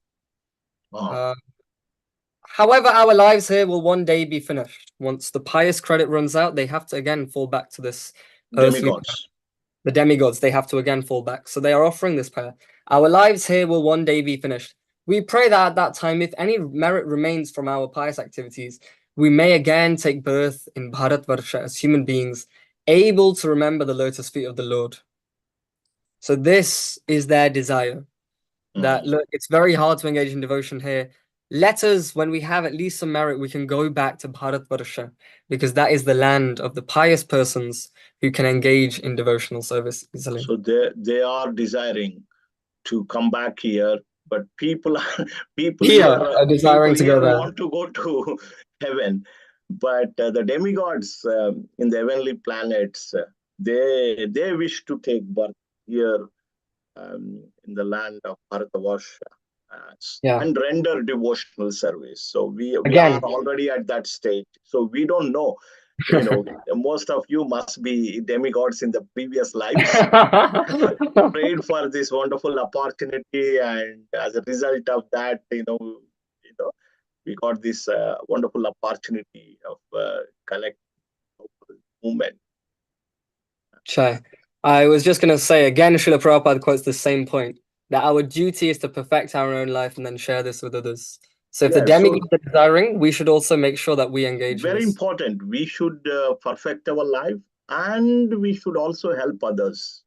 However, our lives here will one day be finished. Once the pious credit runs out, they have to again fall back to this demigods. The demigods, they have to again fall back. So they are offering this prayer. Our lives here will one day be finished. We pray that at that time, if any merit remains from our pious activities, we may again take birth in Bharatvarsha as human beings, able to remember the lotus feet of the Lord. So this is their desire. That, look, it's very hard to engage in devotion here. Let us, when we have at least some merit, we can go back to Bharatvarsha, because that is the land of the pious persons who can engage in devotional service easily. So they are desiring to come back here, but people here are desiring to go there. Want to go to heaven, but the demigods in the heavenly planets, they wish to take birth here in the land of Bharatavarsha and render devotional service. So we are already at that stage. So we don't know. Most of you must be demigods in the previous lives. Prayed for this wonderful opportunity, and as a result of that, we got this wonderful opportunity of connect movement. Sure. I was just going to say again, Srila Prabhupada quotes the same point, that our duty is to perfect our own life and then share this with others. So if the demigods are desiring, we should also make sure that we engage. Very important. We should perfect our life, and we should also help others.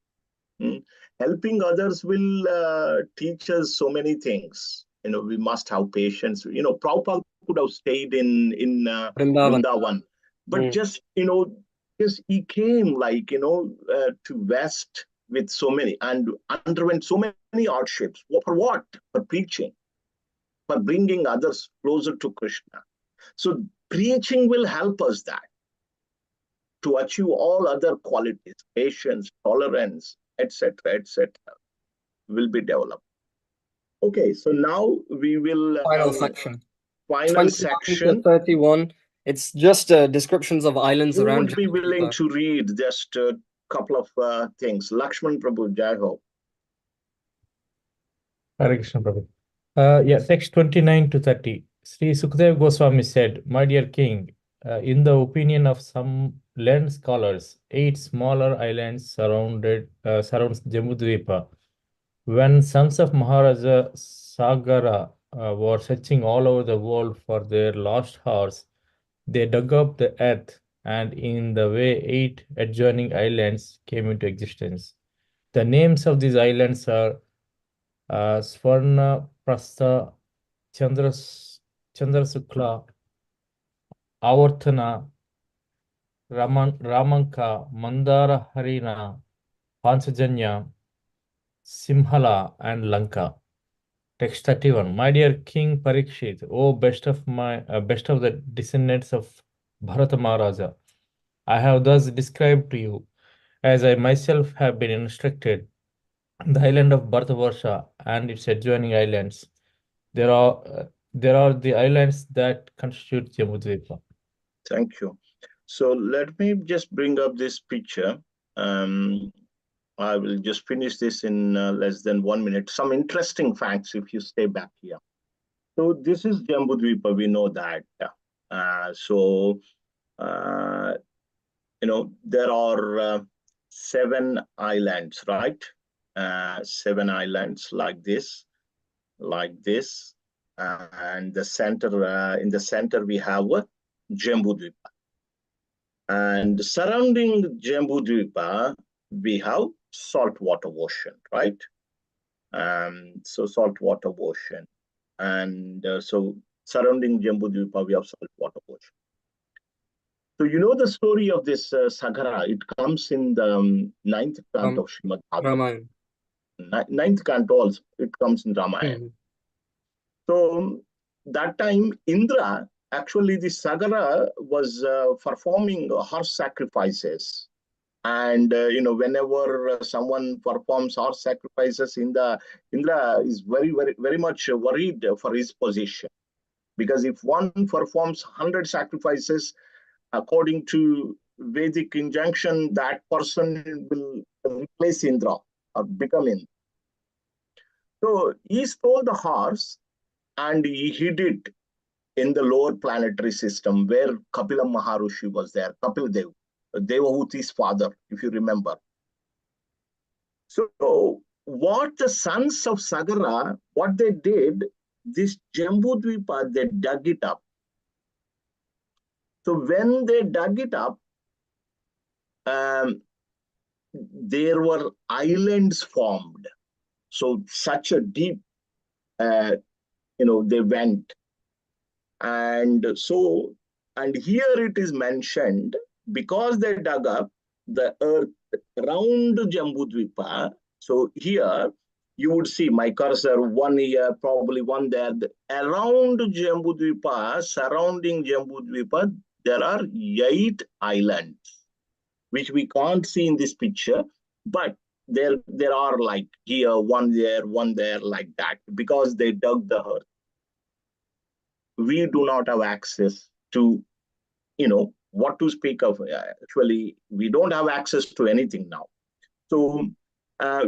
Helping others will teach us so many things. We must have patience. Prabhupada could have stayed in Vrindavan, but just he came to West with so many and underwent so many hardships. For what? For preaching, for bringing others closer to Krishna. So preaching will help us to achieve all other qualities, patience, tolerance, etc., will be developed. Okay, so now we will final section. Final section. 31. It's just descriptions of islands Who around. Would be willing to read just a couple of things? Lakshman Prabhu, Jai Ho. Hare Krishna Prabhu. Text 29 to 30. Sri Sukadeva Goswami said, "My dear king, in the opinion of some learned scholars, 8 smaller islands surrounds Jambudvipa. When sons of Maharaja Sagara were searching all over the world for their lost horse, they dug up the earth, and in the way 8 adjoining islands came into existence. The names of these islands are Swarna Prastha, Chandrasukla, Avartana, Ramanka, Mandara Harina, Panchajanya, Simhala, and Lanka." Text 31. My dear King Parikshit, O best of the descendants of Bharata Maharaja, I have thus described to you, as I myself have been instructed, the island of Bharatavarsha and its adjoining islands. There are the islands that constitute Jambudvipa. Thank you. So let me just bring up this picture. I will just finish this in less than 1 minute. Some interesting facts if you stay back here. So this is Jambudvipa, we know that. There are 7 islands, right? 7 islands like this, and the center. In the center we have Jambudvipa, and surrounding Jambudvipa we have saltwater ocean, right? So saltwater ocean, and so surrounding Jambudvipa we have saltwater ocean. So you know the story of this Sagara. It comes in the 9th canto of Srimad Bhagavatam. 9th canto also, it comes in Ramayana. So that time Indra, actually the Sagara was performing horse sacrifices. And whenever someone performs horse sacrifices, Indra is very, very, very much worried for his position. Because if one performs 100 sacrifices, according to Vedic injunction, that person will replace Indra or become Indra. So he stole the horse and he hid it in the lower planetary system where Kapila Maharishi was there, Kapil Dev, Devahuti's father, if you remember. So what the sons of Sagara, what they did, this Jambudvipa, they dug it up. So when they dug it up, there were islands formed. So such a deep, they went. And here it is mentioned, because they dug up the earth around Jambudvipa. So here you would see my cursor, 1 here, probably 1 there. Around Jambudvipa, surrounding Jambudvipa, there are 8 islands. which we can't see in this picture, but there are like here, one there, like that, because they dug the earth. We do not have access to, what to speak of. Actually, we don't have access to anything now. So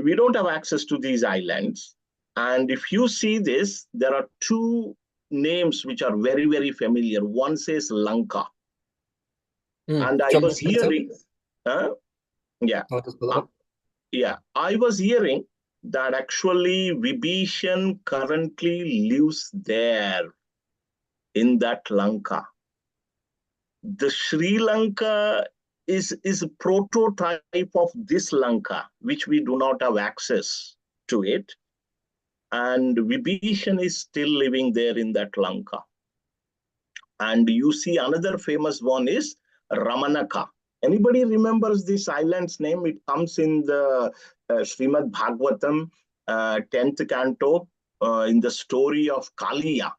we don't have access to these islands. And if you see this, there are two names which are very, very familiar. One says Lanka. And I was hearing, yeah, I was hearing that actually Vibhishan currently lives there in that Lanka. The Sri Lanka is a prototype of this Lanka, which we do not have access to it. And Vibhishan is still living there in that Lanka. And you see another famous one is Ramanaka. Anybody remembers this island's name? It comes in the Srimad Bhagavatam, 10th canto, in the story of Kaliya.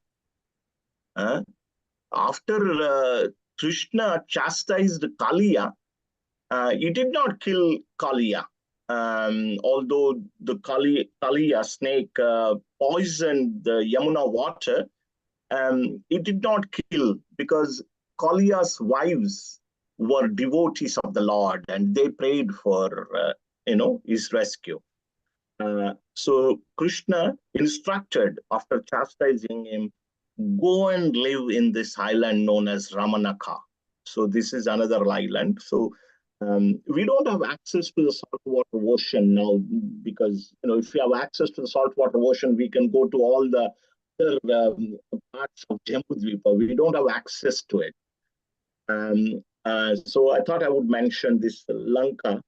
After Krishna chastised Kaliya, he did not kill Kaliya. Although the Kaliya snake poisoned the Yamuna water, it did not kill, because Kaliya's wives were devotees of the Lord and they prayed for his rescue. So Krishna instructed, after chastising him, go and live in this island known as Ramanaka. So this is another island. So we don't have access to the saltwater ocean now, because if we have access to the saltwater ocean, we can go to all the other parts of Jambudvipa. We don't have access to it. So I thought I would mention this Lanka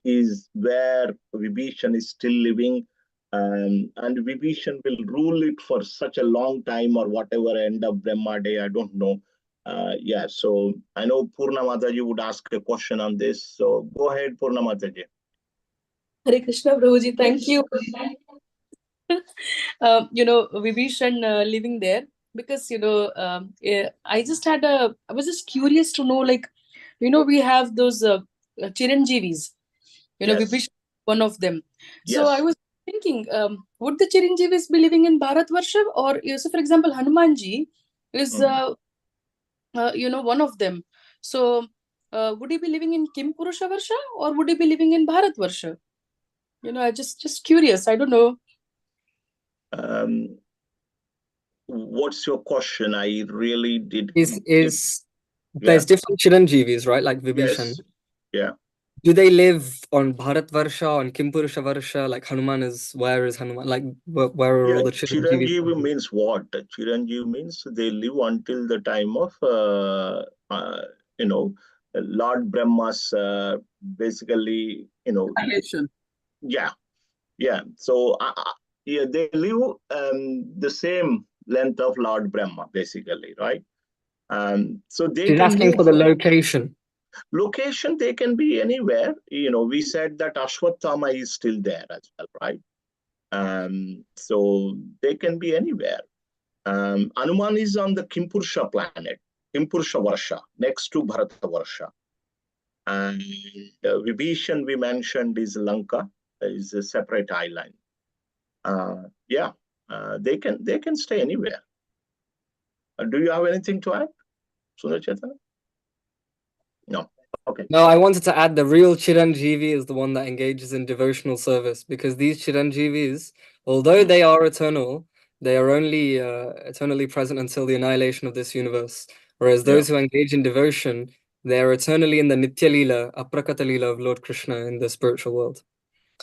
is where Vibhishan is still living. And Vibhishan will rule it for such a long time, or whatever end of Brahma Day, I don't know. Yeah, so I know Purna Mataji would ask a question on this. So go ahead, Purna Mataji. Hare Krishna, Prabhuji, thank you. Vibhishan living there, because, I was just curious to know, like, we have those Chiranjeevis, Yes. Vibhishan, one of them. Yes. So I was thinking, would the Chiranjeevis be living in Bharatvarsha, or, so for example, Hanumanji is, one of them. So would he be living in Kim Purusha Varsha, or would he be living in Bharatvarsha? I just curious. I don't know. What's your question? I really did. There's different Chiranjeevis, right? Like Vibhishan. Yes. Yeah. Do they live on Bharatvarsha, on Kimpurusha Varsha? Like Hanuman where is Hanuman? Like where are all the Chiranjeevis? Chiranjeevi means what? Chiranjeevi means they live until the time of, Lord Brahma's, basically, Yeah. So they live the same length of Lord Brahma, basically, right? So they She's asking for the location. Location, they can be anywhere. We said that Ashwatthama is still there as well, right? So they can be anywhere. Hanuman is on the Kimpurusha planet, Kimpurusha Varsha, next to Bharata Varsha. And Vibhishan, we mentioned, is Lanka, is a separate island. They can stay anywhere. Do you have anything to add, Sundar Chaitanya? No. Okay. No, I wanted to add the real Chiranjeevi is the one that engages in devotional service, because these Chiranjeevis, although they are eternal, they are only eternally present until the annihilation of this universe. Whereas those who engage in devotion, they are eternally in the Nitya Leela, Aprakata Leela of Lord Krishna in the spiritual world.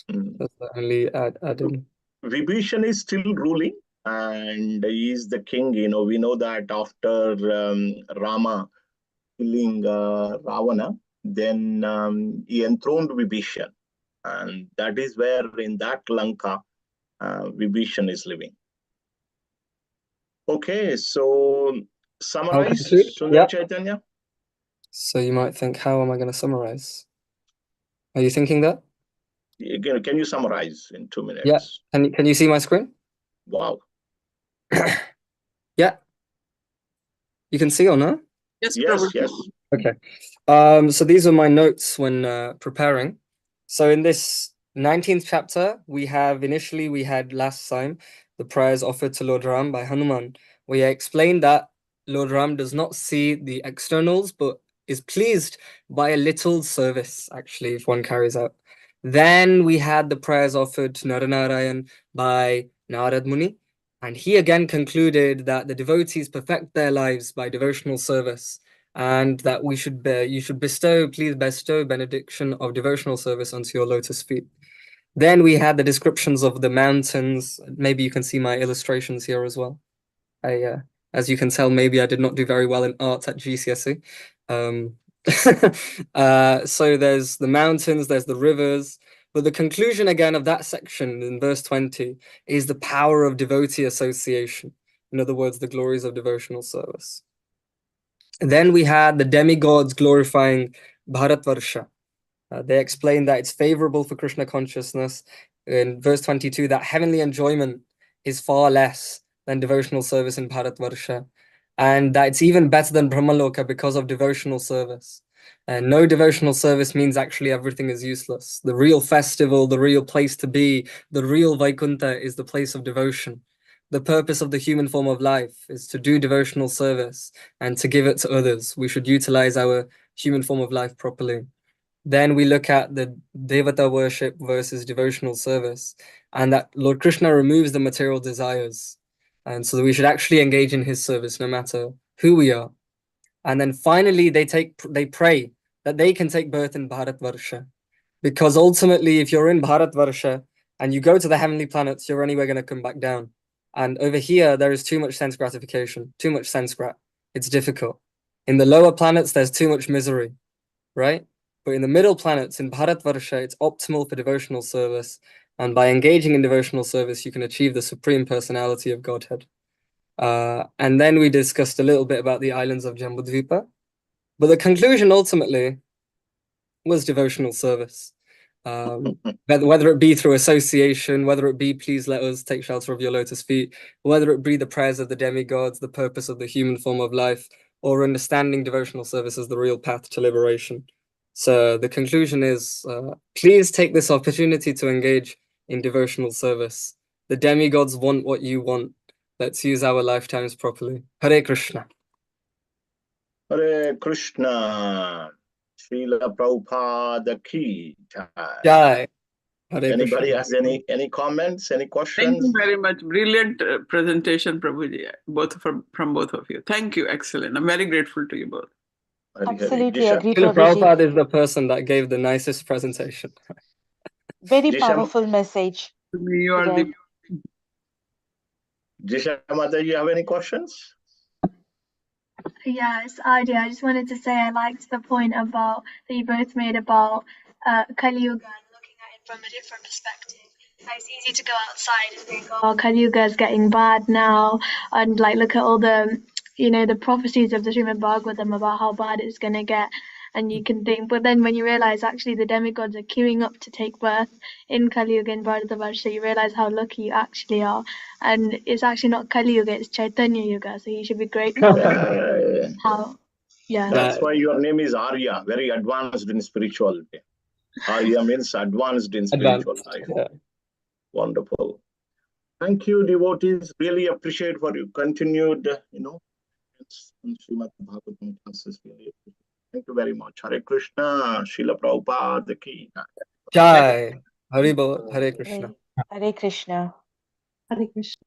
That's the only add in. Vibhishan is still ruling, and he is the king. We know that after Rama killing Ravana, then he enthroned Vibhishan, and that is where, in that Lanka, Vibhishan is living. Okay, so summarize, Sundar Chaitanya. So you might think, how am I going to summarize? Are you thinking that? Can you summarize in 2 minutes? Yeah. Can you see my screen? Wow. Yeah. You can see or no? Yes. Yes. Okay. So these are my notes when preparing. So in this 19th chapter, we had last time the prayers offered to Lord Ram by Hanuman. We explained that Lord Ram does not see the externals, but is pleased by a little service, actually, if one carries out. Then we had the prayers offered to Naranarayan by Narad Muni, and he again concluded that the devotees perfect their lives by devotional service, and that you should please bestow benediction of devotional service onto your lotus feet. Then we had the descriptions of the mountains. Maybe you can see my illustrations here as well. As you can tell, maybe I did not do very well in art at GCSE. So there's the mountains, there's the rivers, but the conclusion again of that section in verse 20 is the power of devotee association. In other words, the glories of devotional service. Then we had the demigods glorifying Bharatvarsha. They explain that it's favorable for Krishna consciousness. In verse 22, that heavenly enjoyment is far less than devotional service in Bharatvarsha, and that it's even better than Brahmaloka because of devotional service. And no devotional service means actually everything is useless. The real festival, the real place to be, the real Vaikuntha is the place of devotion. The purpose of the human form of life is to do devotional service and to give it to others. We should utilize our human form of life properly. Then we look at the Devata worship versus devotional service, and that Lord Krishna removes the material desires. And so we should actually engage in his service no matter who we are. And then finally, they pray that they can take birth in Bharatvarsha. Because ultimately, if you're in Bharatvarsha and you go to the heavenly planets, you're anyway going to come back down. And over here, there is too much sense gratification, too much sense grat. It's difficult. In the lower planets, there's too much misery, right? But in the middle planets, in Bharatvarsha, it's optimal for devotional service. And by engaging in devotional service, you can achieve the Supreme Personality of Godhead. And then we discussed a little bit about the islands of Jambudvipa. But the conclusion ultimately was devotional service. Whether it be through association, whether it be please let us take shelter of your lotus feet, whether it be the prayers of the demigods, the purpose of the human form of life, or understanding devotional service as the real path to liberation. So the conclusion is, please take this opportunity to engage in devotional service. The demigods want what you want. Let's use our lifetimes properly. Hare Krishna. Hare Krishna. Srila Prabhupada ki jai. Jai. Hare Anybody Krishna. has any comments, any Thank questions? you very much. Brilliant presentation, Prabhuji, from both of you. Thank you. Excellent. I'm very grateful to you both. Hari Hari. Absolutely Disha, agree, Srila Prabhuji. Prabhupada is the person that gave the nicest presentation. Very Disha, powerful message You are today. Disha Mata, you have any questions? Yes, I do. I just wanted to say I liked the point about that you both made about Kali Yuga and looking at it from a different perspective. Like, it's easy to go outside and think, oh, Kali Yuga is getting bad now, and like look at all the, the prophecies of the Srimad Bhagavatam about how bad it's going to get. And you can think, but then when you realize actually the demigods are queuing up to take birth in Kali Yuga in Bharatavarsha, you realize how lucky you actually are. And it's actually not Kali Yuga, it's Chaitanya Yuga. So you should be grateful and how, yeah. That's why your name is Arya, very advanced in spirituality. Arya means advanced in spiritual life. Yeah. Wonderful. Thank you, devotees. Really appreciate for your continued, Srimad Bhagavatam classes. Really appreciate. Thank you very much. Hare Krishna, Srila Prabhupada ki. Jai. Hare Krishna. Hare Krishna. Hare Krishna.